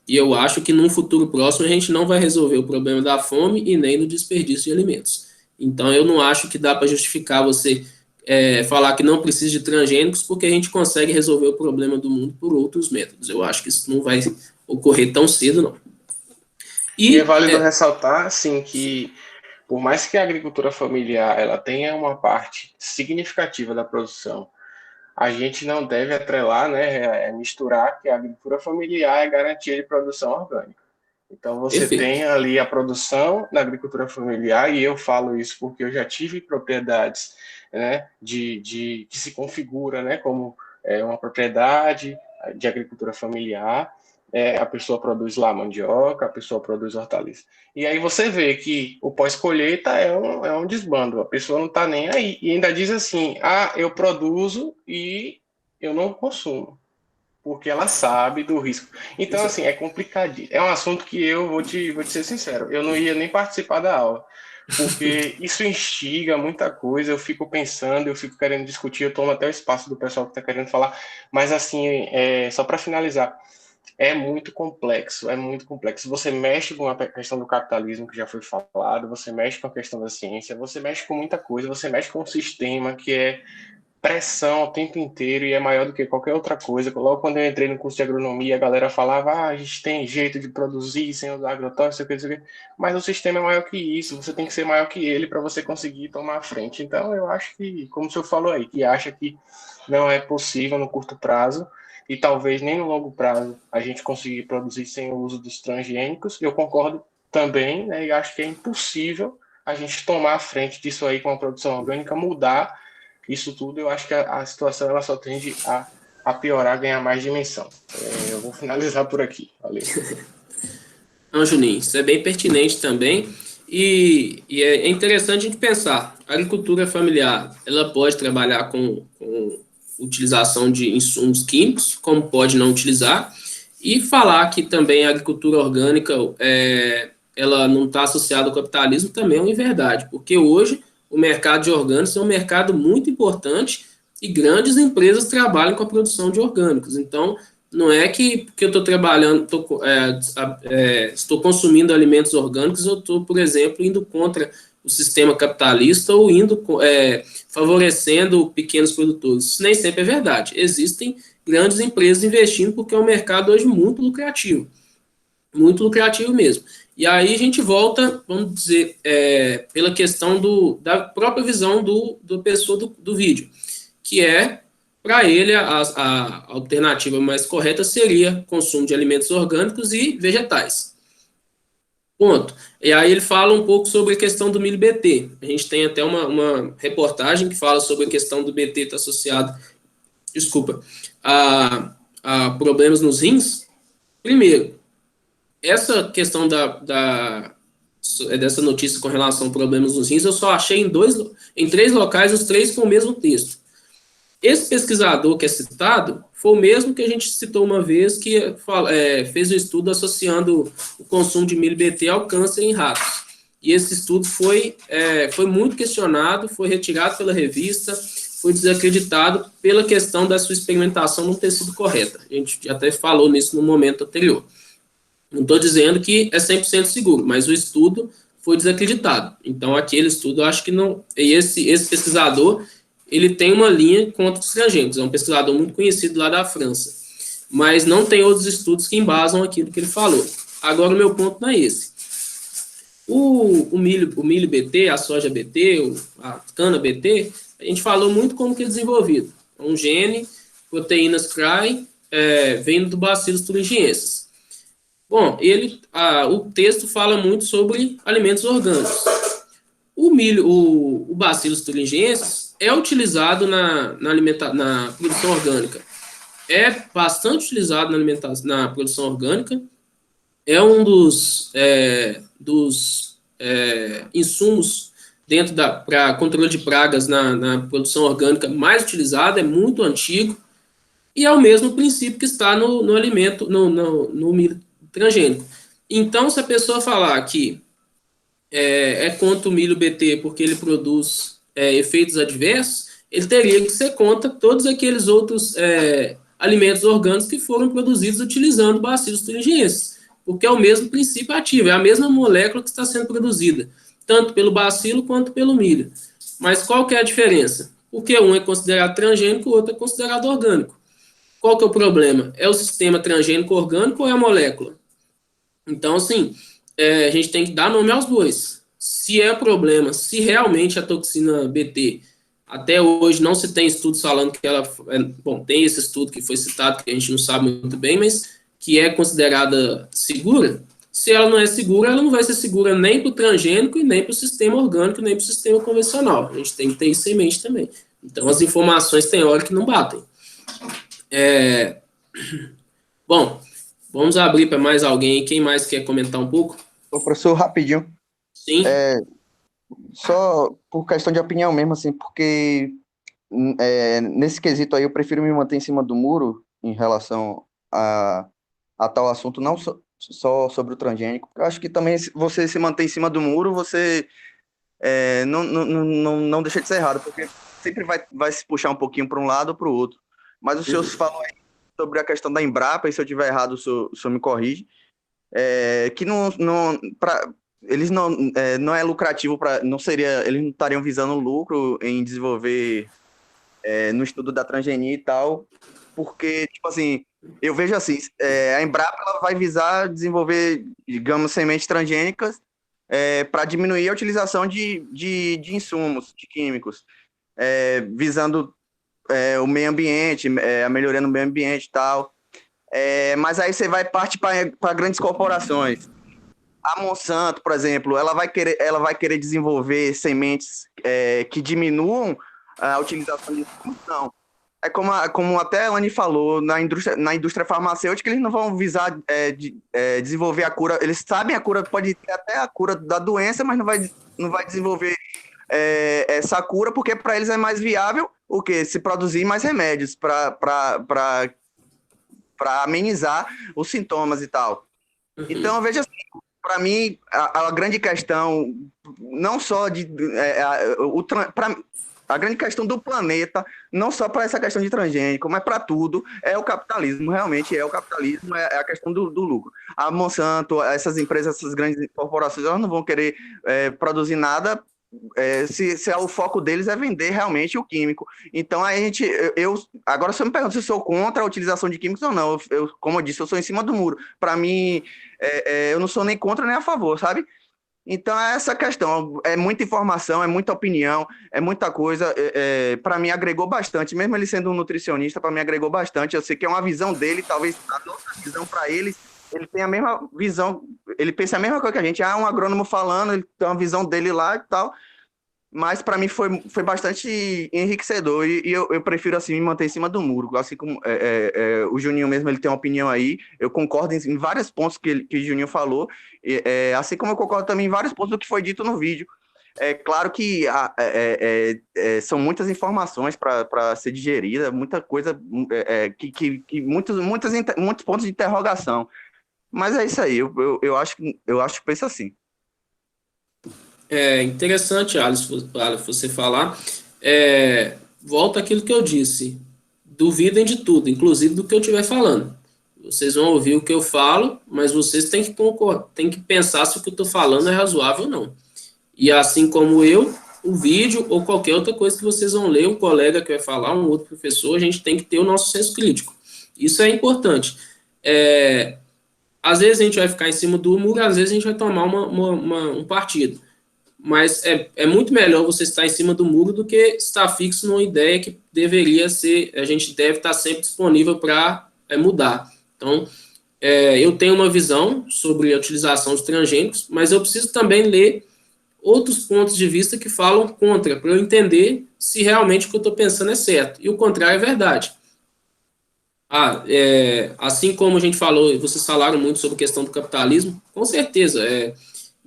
E eu acho que num futuro próximo a gente não vai resolver o problema da fome e nem do desperdício de alimentos. Então eu não acho que dá para justificar você falar que não precisa de transgênicos porque a gente consegue resolver o problema do mundo por outros métodos. Eu acho que isso não vai ocorrer tão cedo, não. E é válido ressaltar, assim, que por mais que a agricultura familiar ela tenha uma parte significativa da produção, a gente não deve atrelar, né, misturar que a agricultura familiar é garantia de produção orgânica. Então, você Perfeito. tem ali a produção na agricultura familiar, e eu falo isso porque eu já tive propriedades, né, que se configura, né, como uma propriedade de agricultura familiar. A pessoa produz lá mandioca, a pessoa produz hortaliça. E aí você vê que o pós-colheita é um desbando, a pessoa não está nem aí. E ainda diz assim, eu produzo e eu não consumo, porque ela sabe do risco. Então, assim, é complicado. É um assunto que eu vou te ser sincero, eu não ia nem participar da aula, porque isso instiga muita coisa, eu fico pensando, eu fico querendo discutir, eu tomo até o espaço do pessoal que está querendo falar, mas, assim, só para finalizar, é muito complexo, é muito complexo. Você mexe com a questão do capitalismo, que já foi falado, você mexe com a questão da ciência, você mexe com muita coisa, você mexe com um sistema que é pressão o tempo inteiro e é maior do que qualquer outra coisa. Logo quando eu entrei no curso de agronomia, a galera falava, a gente tem jeito de produzir sem usar agrotóxico, não sei o que, mas o sistema é maior que isso, você tem que ser maior que ele para você conseguir tomar a frente. Então eu acho que, como o senhor falou aí, que acha que não é possível no curto prazo, e talvez nem no longo prazo a gente conseguir produzir sem o uso dos transgênicos, eu concordo também, né, e acho que é impossível a gente tomar a frente disso aí com a produção orgânica, mudar isso tudo. Eu acho que a situação ela só tende a piorar, a ganhar mais dimensão. Eu vou finalizar por aqui. Valeu. Não, Juninho, isso é bem pertinente também, e é interessante a gente pensar, a agricultura familiar, ela pode trabalhar com utilização de insumos químicos, como pode não utilizar, e falar que também a agricultura orgânica ela não está associada ao capitalismo também é uma verdade, porque hoje o mercado de orgânicos é um mercado muito importante e grandes empresas trabalham com a produção de orgânicos. Então, não é que porque eu estou trabalhando, estou consumindo alimentos orgânicos, eu estou, por exemplo, indo contra o sistema capitalista ou indo favorecendo pequenos produtores. Isso nem sempre é verdade. Existem grandes empresas investindo porque é um mercado hoje muito lucrativo mesmo. E aí a gente volta, vamos dizer, pela questão da própria visão do pessoa do vídeo, que para ele, a alternativa mais correta seria consumo de alimentos orgânicos e vegetais. Ponto. E aí ele fala um pouco sobre a questão do milho BT. A gente tem até uma reportagem que fala sobre a questão do BT estar associado, a problemas nos rins. Primeiro, essa questão dessa notícia com relação a problemas nos rins, eu só achei em 3 locais, os 3 com o mesmo texto. Esse pesquisador que é citado foi o mesmo que a gente citou uma vez, que fez um estudo associando o consumo de milho BT ao câncer em ratos. E esse estudo foi muito questionado, foi retirado pela revista, foi desacreditado pela questão da sua experimentação não ter sido correta. A gente até falou nisso no momento anterior. Não estou dizendo que é 100% seguro, mas o estudo foi desacreditado. Então, aquele estudo, eu acho que não... E esse pesquisador, ele tem uma linha contra os transgênicos. É um pesquisador muito conhecido lá da França. Mas não tem outros estudos que embasam aquilo que ele falou. Agora, o meu ponto não é esse. O milho BT, a soja BT, a cana BT, a gente falou muito como que é desenvolvido. É um gene, proteínas CRY, vindo do Bacillus thuringiensis. Bom, o texto fala muito sobre alimentos orgânicos. O Bacillus thuringiensis é utilizado na produção orgânica. É bastante utilizado na produção orgânica. É um dos insumos para controle de pragas na produção orgânica mais utilizado, é muito antigo. E é o mesmo princípio que está no alimento, no milho transgênico. Então, se a pessoa falar que é contra o milho BT porque ele produz efeitos adversos, ele teria que ser contra todos aqueles outros alimentos orgânicos que foram produzidos utilizando Bacillus thuringiensis, porque é o mesmo princípio ativo, é a mesma molécula que está sendo produzida, tanto pelo bacilo quanto pelo milho. Mas qual que é a diferença? porque um é considerado transgênico, o outro é considerado orgânico. Qual que é o problema? É o sistema transgênico orgânico ou é a molécula? Então, assim, a gente tem que dar nome aos bois. Se é problema, se realmente a toxina BT, até hoje não se tem estudos falando que ela... Bom, tem esse estudo que foi citado, que a gente não sabe muito bem, mas que é considerada segura. Se ela não é segura, ela não vai ser segura nem para o transgênico e nem para o sistema orgânico, nem para o sistema convencional. A gente tem que ter isso em mente também. Então, as informações tem hora que não batem. Bom, vamos abrir para mais alguém. Quem mais quer comentar um pouco? Ô, professor, rapidinho. Sim. Só por questão de opinião mesmo, assim, porque nesse quesito aí eu prefiro me manter em cima do muro em relação a tal assunto, não só sobre o transgênico. Eu acho que também se você se manter em cima do muro, você não deixa de ser errado, porque sempre vai se puxar um pouquinho para um lado ou para o outro. Mas o senhor falou aí sobre a questão da Embrapa, e se eu estiver errado, o senhor me corrige, que eles não é lucrativo eles não estariam visando lucro em desenvolver no estudo da transgenia e tal, porque, tipo assim, eu vejo assim, a Embrapa ela vai visar desenvolver, digamos, sementes transgênicas para diminuir a utilização de insumos, de químicos, visando o meio ambiente, a melhoria no meio ambiente e tal. Mas aí você vai partir para grandes corporações. A Monsanto, por exemplo, ela vai querer desenvolver sementes que diminuam a utilização de insumos? Não. É como até a Anne falou, na indústria farmacêutica, eles não vão visar desenvolver a cura. Eles sabem a cura, pode ter até a cura da doença, mas não vai desenvolver essa cura, porque para eles é mais viável o quê? Se produzir mais remédios para amenizar os sintomas e tal. Então, veja assim, para mim, a grande questão, não só a grande questão do planeta, não só para essa questão de transgênico, mas para tudo, é o capitalismo, realmente é o capitalismo, é a questão do lucro. A Monsanto, essas empresas, essas grandes corporações, elas não vão querer produzir nada se o foco deles é vender realmente o químico. Então, agora você me pergunta se eu sou contra a utilização de químicos ou não. Como eu disse, eu sou em cima do muro. Para mim, eu não sou nem contra nem a favor, sabe? Então, é essa questão. É muita informação, é muita opinião, é muita coisa. Para mim, agregou bastante. Mesmo ele sendo um nutricionista, para mim, agregou bastante. Eu sei que é uma visão dele, talvez a nossa visão para ele tem a mesma visão, ele pensa a mesma coisa que a gente. Um agrônomo falando, ele tem uma visão dele lá e tal. Mas para mim foi bastante enriquecedor e eu prefiro assim me manter em cima do muro, assim como o Juninho mesmo, ele tem uma opinião aí, eu concordo em vários pontos que o Juninho falou, assim como eu concordo também em vários pontos do que foi dito no vídeo. É claro que são muitas informações para ser digerida, muita coisa, muitos pontos de interrogação, mas é isso aí, eu acho que penso assim. É interessante, Alisson, você falar. Volta àquilo que eu disse. Duvidem de tudo, inclusive do que eu estiver falando. Vocês vão ouvir o que eu falo, mas vocês têm que pensar se o que eu estou falando é razoável ou não. E assim como o vídeo ou qualquer outra coisa que vocês vão ler, um colega que vai falar, um outro professor, a gente tem que ter o nosso senso crítico. Isso é importante. Às vezes a gente vai ficar em cima do muro, às vezes a gente vai tomar um partido. Mas é muito melhor você estar em cima do muro do que estar fixo numa ideia que deveria ser, a gente deve estar sempre disponível para mudar. Então, eu tenho uma visão sobre a utilização dos transgênicos, mas eu preciso também ler outros pontos de vista que falam contra, para eu entender se realmente o que eu estou pensando é certo. E o contrário é verdade. Assim como a gente falou, vocês falaram muito sobre a questão do capitalismo, com certeza,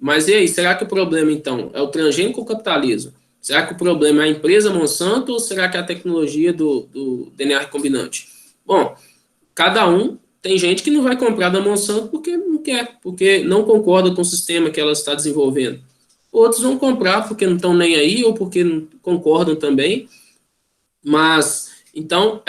mas e aí, será que o problema, então, é o transgênico ou o capitalismo? Será que o problema é a empresa Monsanto ou será que é a tecnologia do DNA recombinante? Bom, cada um, tem gente que não vai comprar da Monsanto porque não quer, porque não concorda com o sistema que ela está desenvolvendo. Outros vão comprar porque não estão nem aí ou porque não concordam também. Mas, então,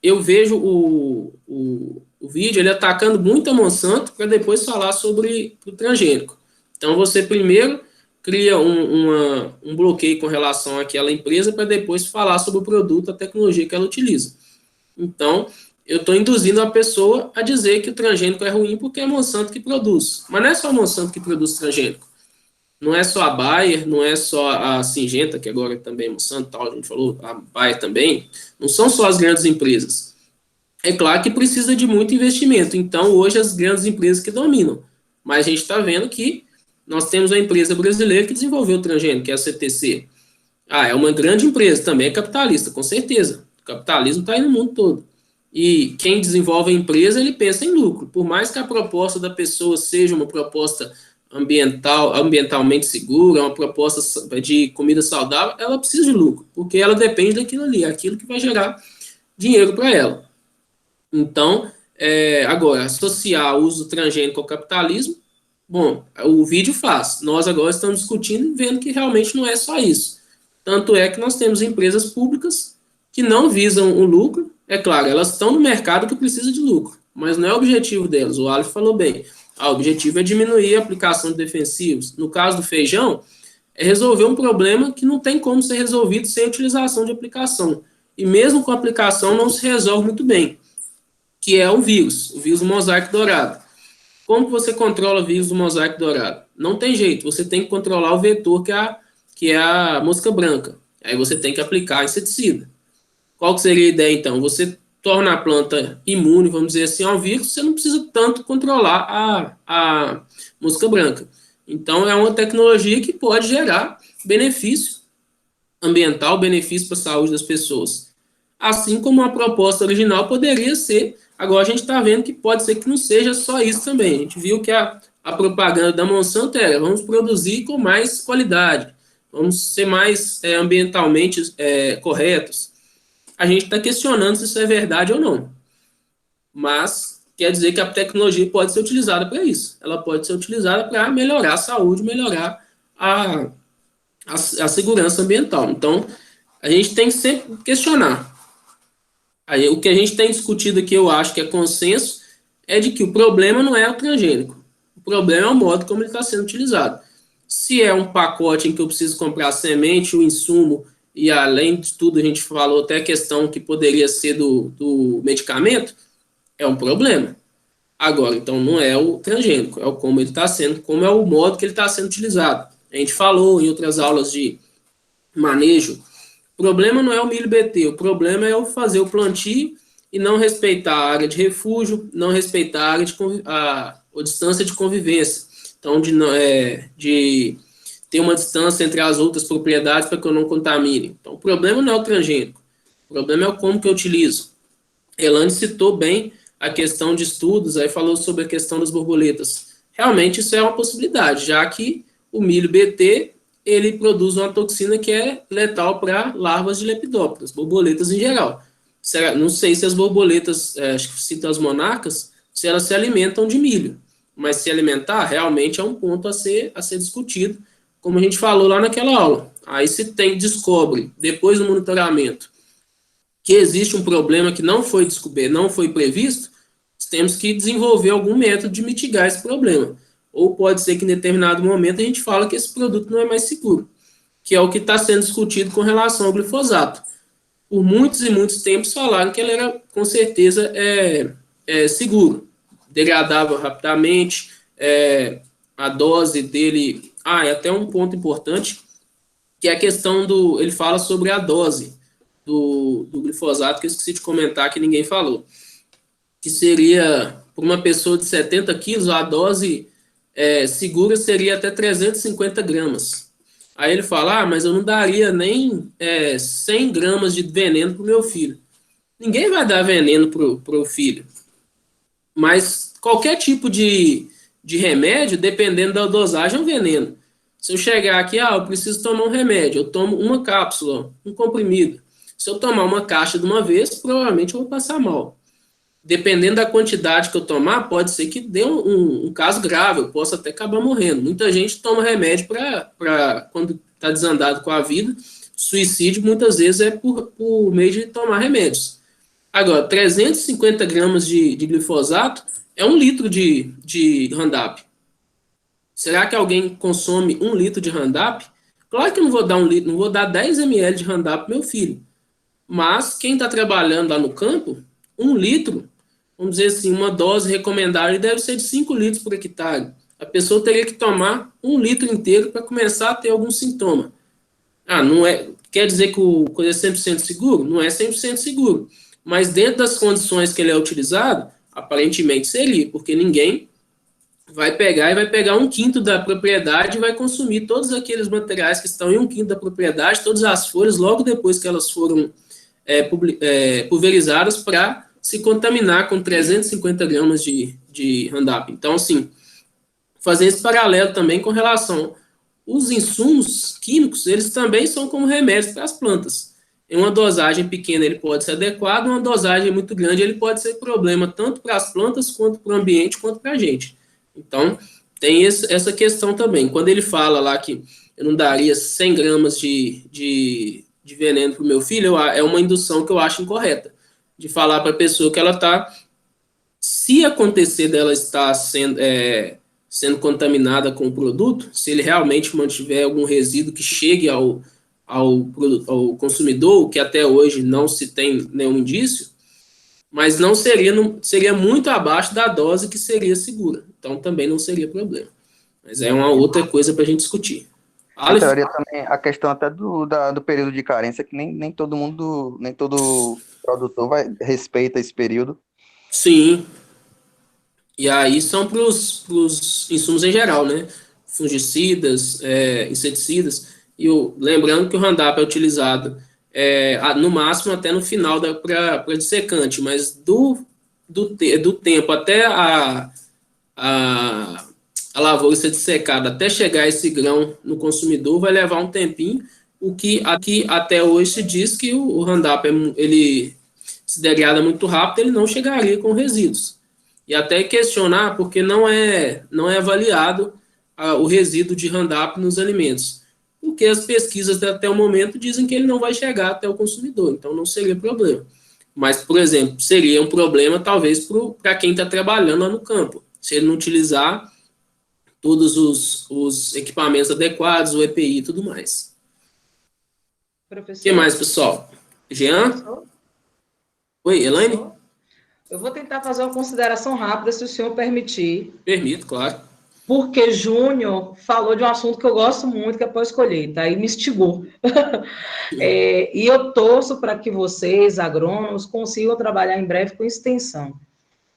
eu vejo o vídeo, ele atacando muito a Monsanto para depois falar sobre o transgênico. Então, você primeiro cria um bloqueio com relação àquela empresa para depois falar sobre o produto, a tecnologia que ela utiliza. Então, eu estou induzindo a pessoa a dizer que o transgênico é ruim porque é a Monsanto que produz. Mas não é só a Monsanto que produz transgênico. Não é só a Bayer, não é só a Syngenta, que agora também é Monsanto, tal, a gente falou, a Bayer também. Não são só as grandes empresas. É claro que precisa de muito investimento. Então, hoje, as grandes empresas que dominam. Mas a gente está vendo que nós temos uma empresa brasileira que desenvolveu o transgênico, que é a CTC. É uma grande empresa, também é capitalista, com certeza. O capitalismo está aí no mundo todo. E quem desenvolve a empresa, ele pensa em lucro. Por mais que a proposta da pessoa seja uma proposta ambientalmente segura, uma proposta de comida saudável, ela precisa de lucro, porque ela depende daquilo ali, aquilo que vai gerar dinheiro para ela. Então, agora, associar o uso transgênico ao capitalismo, bom, o vídeo faz. Nós agora estamos discutindo e vendo que realmente não é só isso. Tanto é que nós temos empresas públicas que não visam o lucro. É claro, elas estão no mercado que precisa de lucro, mas não é o objetivo delas. O Aleph falou bem. O objetivo é diminuir a aplicação de defensivos. No caso do feijão, é resolver um problema que não tem como ser resolvido sem utilização de aplicação. E mesmo com a aplicação não se resolve muito bem, que é o vírus do mosaico dourado. Como que você controla o vírus do mosaico dourado? Não tem jeito, você tem que controlar o vetor que é a mosca branca. Aí você tem que aplicar inseticida. Qual que seria a ideia, então? Você torna a planta imune, vamos dizer assim, ao vírus, você não precisa tanto controlar a mosca branca. Então, é uma tecnologia que pode gerar benefício ambiental, benefício para a saúde das pessoas. Assim como a proposta original poderia ser, agora a gente está vendo que pode ser que não seja só isso também. A gente viu que a propaganda da Monsanto era: vamos produzir com mais qualidade, vamos ser mais ambientalmente corretos. A gente está questionando se isso é verdade ou não. Mas quer dizer que a tecnologia pode ser utilizada para isso. Ela pode ser utilizada para melhorar a saúde, melhorar a segurança ambiental. Então, a gente tem que sempre questionar. Aí, o que a gente tem discutido aqui, eu acho que é consenso, é de que o problema não é o transgênico. O problema é o modo como ele está sendo utilizado. Se é um pacote em que eu preciso comprar a semente, o insumo, e além de tudo a gente falou até a questão que poderia ser do medicamento, é um problema. Agora, então, não é o transgênico, é o como ele está sendo, como é o modo que ele está sendo utilizado. A gente falou em outras aulas de manejo. O problema não é o milho BT, o problema é eu fazer o plantio e não respeitar a área de refúgio, não respeitar a área a distância de convivência. Então, de ter uma distância entre as outras propriedades para que eu não contamine. Então, o problema não é o transgênico, o problema é o como que eu utilizo. Elane citou bem a questão de estudos, aí falou sobre a questão das borboletas. Realmente isso é uma possibilidade, já que o milho BT, ele produz uma toxina que é letal para larvas de lepidópteras, borboletas em geral. Não sei se as borboletas, acho que cita as monarcas, se elas se alimentam de milho, mas se alimentar realmente é um ponto a ser discutido, como a gente falou lá naquela aula. Aí se descobre, depois do monitoramento, que existe um problema que não foi descoberto, não foi previsto, temos que desenvolver algum método de mitigar esse problema. Ou pode ser que em determinado momento a gente fala que esse produto não é mais seguro, que é o que está sendo discutido com relação ao glifosato. Por muitos e muitos tempos falaram que ele era, com certeza, seguro, degradável rapidamente, a dose dele... e até um ponto importante, que é a questão ele fala sobre a dose do glifosato, que eu esqueci de comentar, que ninguém falou, que seria, para uma pessoa de 70 quilos, a dose segura seria até 350 gramas. Aí ele fala, mas eu não daria nem 100 gramas de veneno para o meu filho. Ninguém vai dar veneno para o filho. Mas qualquer tipo de remédio, dependendo da dosagem, é um veneno. Se eu chegar aqui, eu preciso tomar um remédio, eu tomo uma cápsula, um comprimido. Se eu tomar uma caixa de uma vez, provavelmente eu vou passar mal. Dependendo da quantidade que eu tomar, pode ser que dê um caso grave, eu posso até acabar morrendo. Muita gente toma remédio para quando está desandado com a vida. Suicídio, muitas vezes, é por meio de tomar remédios. Agora, 350 gramas de glifosato é 1 litro de Roundup. Será que alguém consome 1 litro de Roundup? Claro que eu não vou dar 1 litro, não vou dar 10 ml de Roundup pro meu filho. Mas quem está trabalhando lá no campo, 1 litro, vamos dizer assim, uma dose recomendada deve ser de 5 litros por hectare. A pessoa teria que tomar 1 litro inteiro para começar a ter algum sintoma. Não é, quer dizer que o coisa é 100% seguro? Não é 100% seguro. Mas dentro das condições que ele é utilizado, aparentemente seria, porque ninguém vai pegar 1/5 da propriedade e vai consumir todos aqueles materiais que estão em 1/5 da propriedade, todas as folhas, logo depois que elas foram pulverizadas, para se contaminar com 350 gramas de Roundup. Então, assim, fazer esse paralelo também com relação os insumos químicos, eles também são como remédios para as plantas. Em uma dosagem pequena ele pode ser adequado, uma dosagem muito grande ele pode ser problema tanto para as plantas, quanto para o ambiente, quanto para a gente. Então, tem essa questão também. Quando ele fala lá que eu não daria 100 gramas de veneno para o meu filho, é uma indução que eu acho incorreta. De falar para a pessoa que ela está, se acontecer dela estar sendo contaminada com o produto, se ele realmente mantiver algum resíduo que chegue ao consumidor, que até hoje não se tem nenhum indício, mas não seria muito abaixo da dose que seria segura. Então, também não seria problema. Mas é uma outra coisa para a gente discutir. Em teoria também a questão até do período de carência, que nem todo produtor respeita esse período. Sim. E aí são para os insumos em geral, né? Fungicidas, inseticidas. E lembrando que o Roundup é utilizado no máximo até no final para dessecante, mas do tempo até a lavoura ser dessecada, até chegar esse grão no consumidor, vai levar um tempinho, o que aqui até hoje se diz que o Roundup ele se degrada muito rápido, ele não chegaria com resíduos. E até questionar porque não é avaliado o resíduo de Roundup nos alimentos. Porque as pesquisas até o momento dizem que ele não vai chegar até o consumidor, então não seria problema. Mas, por exemplo, seria um problema talvez para quem está trabalhando lá no campo, se ele não utilizar todos os equipamentos adequados, o EPI e tudo mais. O que mais, pessoal? Jean? Professor? Oi, Elaine? Eu vou tentar fazer uma consideração rápida, se o senhor permitir. Permito, claro. Porque Júnior falou de um assunto que eu gosto muito, que é pós-colheita, aí me instigou. E eu torço para que vocês, agrônomos, consigam trabalhar em breve com extensão.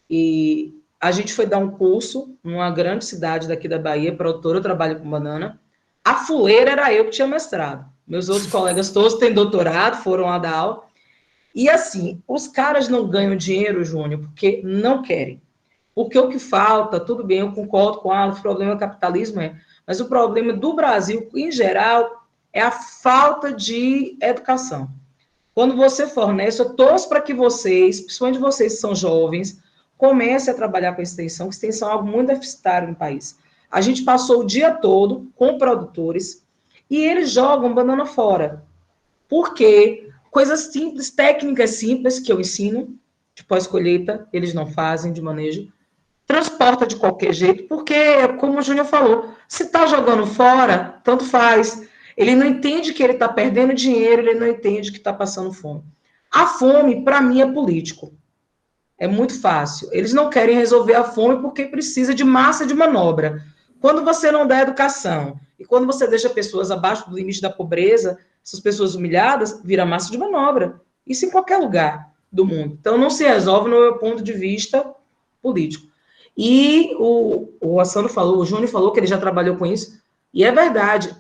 E a gente foi dar um curso numa grande cidade daqui da Bahia, produtora, eu trabalho com banana. A fuleira era eu que tinha mestrado. Meus outros colegas todos têm doutorado, foram lá dar aula. E assim, os caras não ganham dinheiro, Júnior, porque não querem. Porque o que falta, tudo bem, eu concordo com o problema do capitalismo, mas o problema do Brasil, em geral, é a falta de educação. Quando você fornece, eu torço para que vocês, principalmente vocês que são jovens, comecem a trabalhar com a extensão, que extensão é algo muito deficitário no país. A gente passou o dia todo com produtores e eles jogam banana fora. Por quê? Coisas simples, técnicas simples que eu ensino, de pós-colheita, eles não fazem de manejo. Transporta de qualquer jeito, porque, como o Júnior falou, se está jogando fora, tanto faz. Ele não entende que ele está perdendo dinheiro, ele não entende que está passando fome. A fome, para mim, é político. É muito fácil. Eles não querem resolver a fome porque precisa de massa de manobra. Quando você não dá educação e quando você deixa pessoas abaixo do limite da pobreza, essas pessoas humilhadas, vira massa de manobra. Isso em qualquer lugar do mundo. Então, não se resolve no meu ponto de vista político. E o Assano falou, o Júnior falou que ele já trabalhou com isso, e é verdade,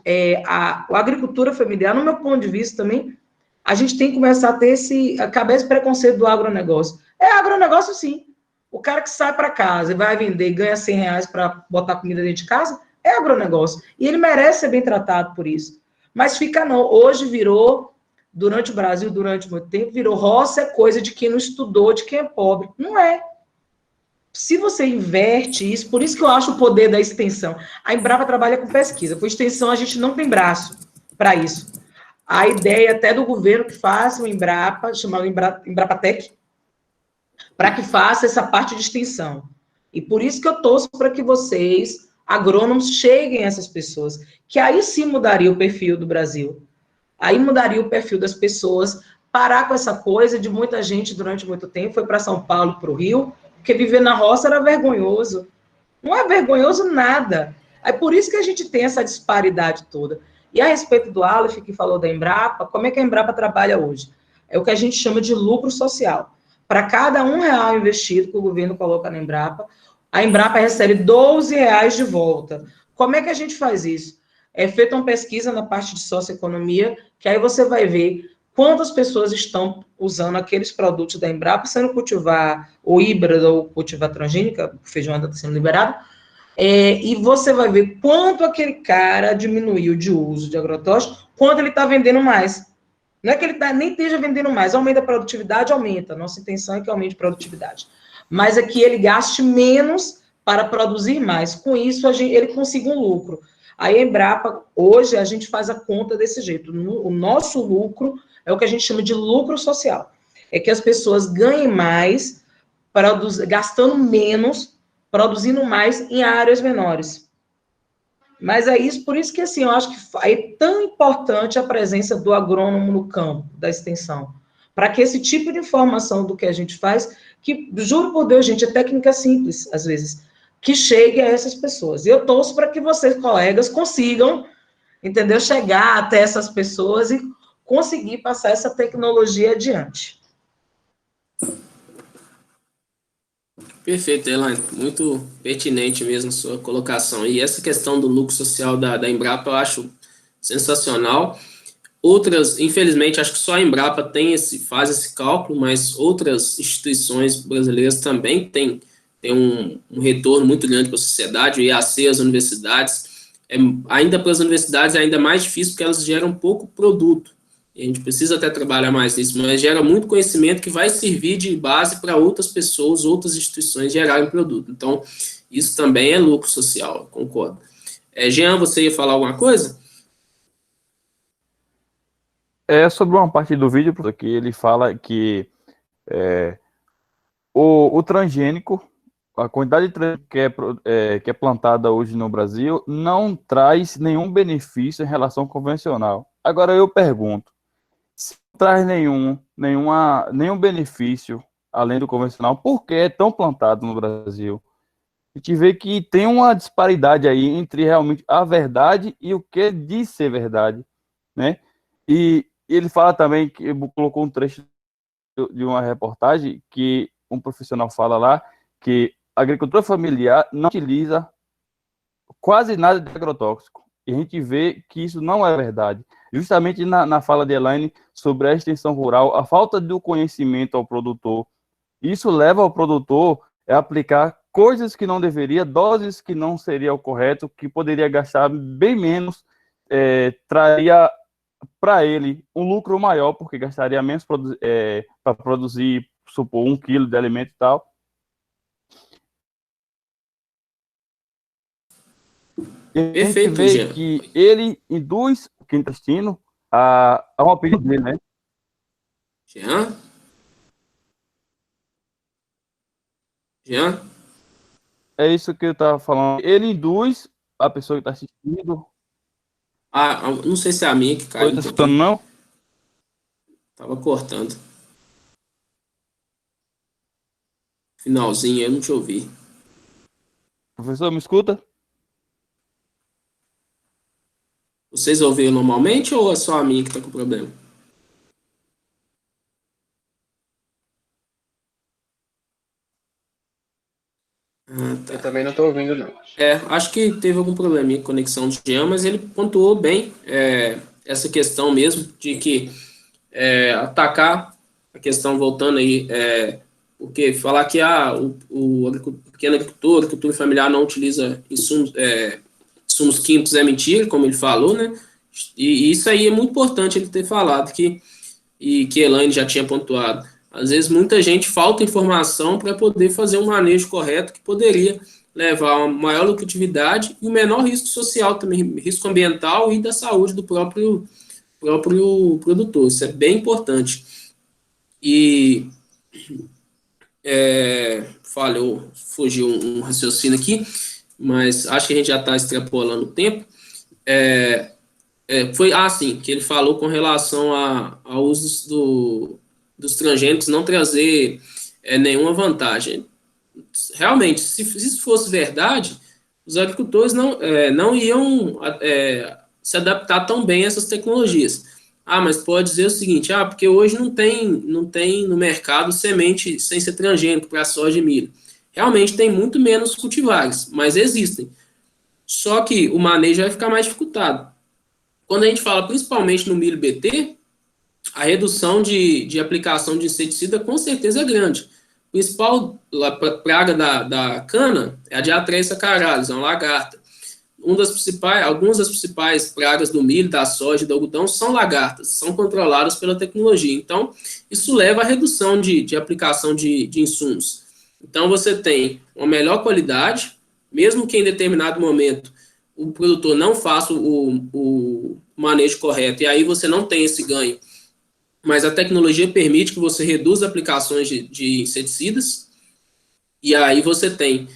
a agricultura familiar, no meu ponto de vista também, a gente tem que começar a ter acabar esse preconceito do agronegócio. É agronegócio, sim. O cara que sai para casa e vai vender e ganha R$100 para botar comida dentro de casa, é agronegócio. E ele merece ser bem tratado por isso. Mas fica não. Hoje virou, durante o Brasil, durante muito tempo, virou roça é coisa de quem não estudou, de quem é pobre. Não é. Se você inverte isso, por isso que eu acho o poder da extensão. A Embrapa trabalha com pesquisa. Com extensão, a gente não tem braço para isso. A ideia até do governo que faça o Embrapa, chamado Embrapatec, para que faça essa parte de extensão. E por isso que eu torço para que vocês agrônomos cheguem a essas pessoas, que aí sim mudaria o perfil do Brasil. Aí mudaria o perfil das pessoas, parar com essa coisa de muita gente durante muito tempo foi para São Paulo, para o Rio, porque viver na roça era vergonhoso. Não é vergonhoso nada. É por isso que a gente tem essa disparidade toda. E a respeito do Aleph, que falou da Embrapa, como é que a Embrapa trabalha hoje? É o que a gente chama de lucro social. Para cada R$ 1 investido que o governo coloca na Embrapa, a Embrapa recebe R$ 12 de volta. Como é que a gente faz isso? É feita uma pesquisa na parte de socioeconomia, que aí você vai ver quantas pessoas estão usando aqueles produtos da Embrapa, sendo cultivar ou híbrida ou cultivar transgênica, o feijão ainda está sendo liberado, e você vai ver quanto aquele cara diminuiu de uso de agrotóxico, quanto ele está vendendo mais. Não é que ele nem esteja vendendo mais, aumenta a produtividade, aumenta. Nossa intenção é que aumente a produtividade. Mas é que ele gaste menos para produzir mais. Com isso, ele consiga um lucro. Aí a Embrapa, hoje, a gente faz a conta desse jeito. O nosso lucro é o que a gente chama de lucro social. É que as pessoas ganhem mais, gastando menos, produzindo mais em áreas menores. Mas é isso, por isso que assim, eu acho que é tão importante a presença do agrônomo no campo, da extensão, para que esse tipo de informação do que a gente faz, que, juro por Deus, gente, é técnica simples, às vezes, que chegue a essas pessoas. E eu torço para que vocês, colegas, consigam, entendeu, chegar até essas pessoas e conseguir passar essa tecnologia adiante. Perfeito, Elaine. Muito pertinente mesmo a sua colocação. E essa questão do lucro social da Embrapa eu acho sensacional. Outras, infelizmente, acho que só a Embrapa faz esse cálculo, mas outras instituições brasileiras também têm um retorno muito grande para a sociedade, o IAC, as universidades. Ainda para as universidades é ainda mais difícil porque elas geram pouco produto. E a gente precisa até trabalhar mais nisso, mas gera muito conhecimento que vai servir de base para outras pessoas, outras instituições gerarem produto. Então, isso também é lucro social, concordo. Jean, você ia falar alguma coisa? É sobre uma parte do vídeo que ele fala que o transgênico, a quantidade de transgênico que é plantada hoje no Brasil, não traz nenhum benefício em relação ao convencional. Agora eu pergunto, se não traz nenhum benefício além do convencional, por que é tão plantado no Brasil? A gente vê que tem uma disparidade aí entre realmente a verdade e o que diz ser verdade, né? E ele fala também, que colocou um trecho de uma reportagem que um profissional fala lá que a agricultura familiar não utiliza quase nada de agrotóxico. E a gente vê que isso não é verdade. Justamente na fala de Elaine sobre a extensão rural, a falta do conhecimento ao produtor, isso leva ao produtor a aplicar coisas que não deveria, doses que não seria o correto, que poderia gastar bem menos, traria para ele um lucro maior, porque gastaria menos para produzir, supor, 1 quilo de alimento e tal. E a gente vê Jean. que ele induz o intestino a um apelido dele, né? Jean? Jean? É isso que eu estava falando. Ele induz a pessoa que está assistindo. Não sei se é a minha que caiu Oi, tá um escutando, pouquinho. não? Tava cortando. Finalzinho, eu não te ouvi. Professor, me escuta? Vocês ouviram normalmente ou é só a minha que tá com problema? Eu também não estou ouvindo, não. Acho que teve algum probleminha com a conexão do Jean, mas ele pontuou bem essa questão mesmo de que atacar a questão voltando aí, porque falar que o pequeno agricultor, a agricultura familiar não utiliza insumos químicos é mentira, como ele falou, né? E isso aí é muito importante ele ter falado e que a Elaine já tinha pontuado. Às vezes muita gente falta informação para poder fazer um manejo correto que poderia levar a uma maior lucratividade e o menor risco social também, risco ambiental e da saúde do próprio produtor. Isso é bem importante. E fugiu um raciocínio aqui. mas acho que a gente já está extrapolando o tempo. Foi assim que ele falou com relação ao uso dos transgênicos não trazer nenhuma vantagem. Realmente, se isso fosse verdade, os agricultores não iam se adaptar tão bem a essas tecnologias. Mas pode dizer o seguinte, porque hoje não tem no mercado semente sem ser transgênico para soja e milho. Realmente tem muito menos cultivares, mas existem. Só que o manejo vai ficar mais dificultado. Quando a gente fala principalmente no milho BT, a redução de aplicação de inseticida com certeza é grande. A principal praga da cana é a Diatreia saccharis, é uma lagarta. Algumas das principais pragas do milho, da soja e do algodão são lagartas, são controladas pela tecnologia. Então, isso leva à redução de aplicação de insumos. Então, você tem uma melhor qualidade, mesmo que em determinado momento o produtor não faça o manejo correto, e aí você não tem esse ganho, mas a tecnologia permite que você reduza aplicações de inseticidas, e aí você tem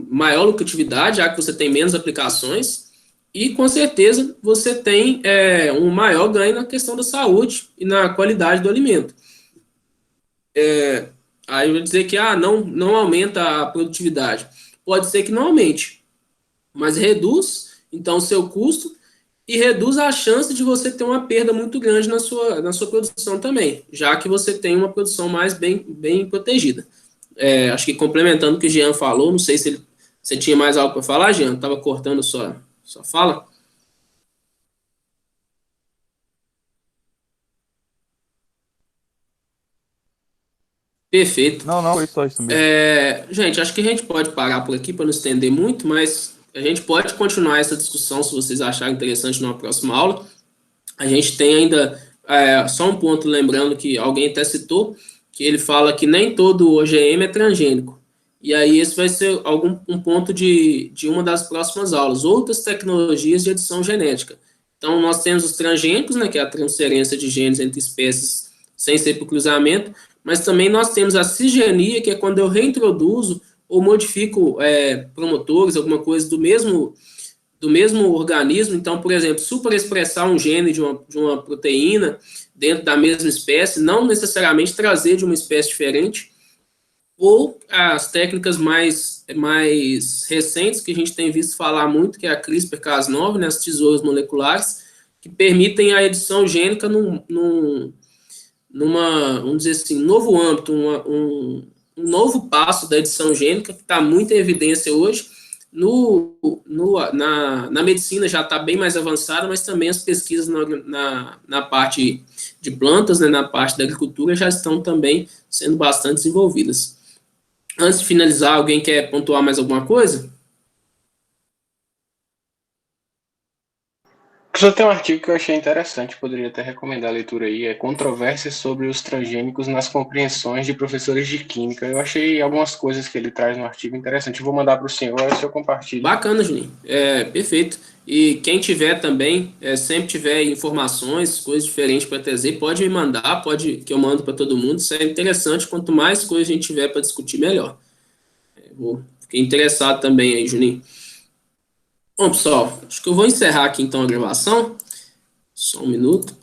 maior lucratividade, já que você tem menos aplicações, e com certeza você tem um maior ganho na questão da saúde e na qualidade do alimento. Aí eu vou dizer que não aumenta a produtividade. Pode ser que não aumente, mas reduz, então, o seu custo e reduz a chance de você ter uma perda muito grande na sua produção também, já que você tem uma produção mais bem protegida. Acho que complementando o que o Jean falou, não sei se você tinha mais algo para falar, Jean, estava cortando sua fala. Perfeito. Não, foi só isso mesmo. Gente, acho que a gente pode parar por aqui para não estender muito, mas a gente pode continuar essa discussão se vocês acharem interessante numa próxima aula. A gente tem ainda só um ponto, lembrando que alguém até citou, que ele fala que nem todo OGM é transgênico. E aí esse vai ser um ponto de uma das próximas aulas. Outras tecnologias de edição genética. Então, nós temos os transgênicos, né, que é a transferência de genes entre espécies sem ser por cruzamento, mas também nós temos a cisgenia, que é quando eu reintroduzo ou modifico promotores, alguma coisa do mesmo organismo. Então, por exemplo, superexpressar um gene de uma proteína dentro da mesma espécie, não necessariamente trazer de uma espécie diferente, ou as técnicas mais recentes, que a gente tem visto falar muito, que é a CRISPR-Cas9, né, as tesouras moleculares, que permitem a edição gênica vamos dizer assim, novo âmbito, um novo passo da edição gênica, que está muito em evidência hoje. Na medicina já está bem mais avançada, mas também as pesquisas na parte de plantas, né, na parte da agricultura, já estão também sendo bastante desenvolvidas. Antes de finalizar, alguém quer pontuar mais alguma coisa? Só tem um artigo que eu achei interessante, poderia até recomendar a leitura aí, é Controvérsias sobre os transgênicos nas compreensões de professores de química. Eu achei algumas coisas que ele traz no artigo interessante. Eu vou mandar para o senhor, aí o senhor compartilha. Bacana, Juninho. Perfeito. E quem tiver também, sempre tiver informações, coisas diferentes para trazer, pode me mandar, que eu mando para todo mundo. Isso é interessante. Quanto mais coisa a gente tiver para discutir, melhor. Fiquei interessado também aí, Juninho. Bom, pessoal, acho que eu vou encerrar aqui então a gravação. Só um minuto.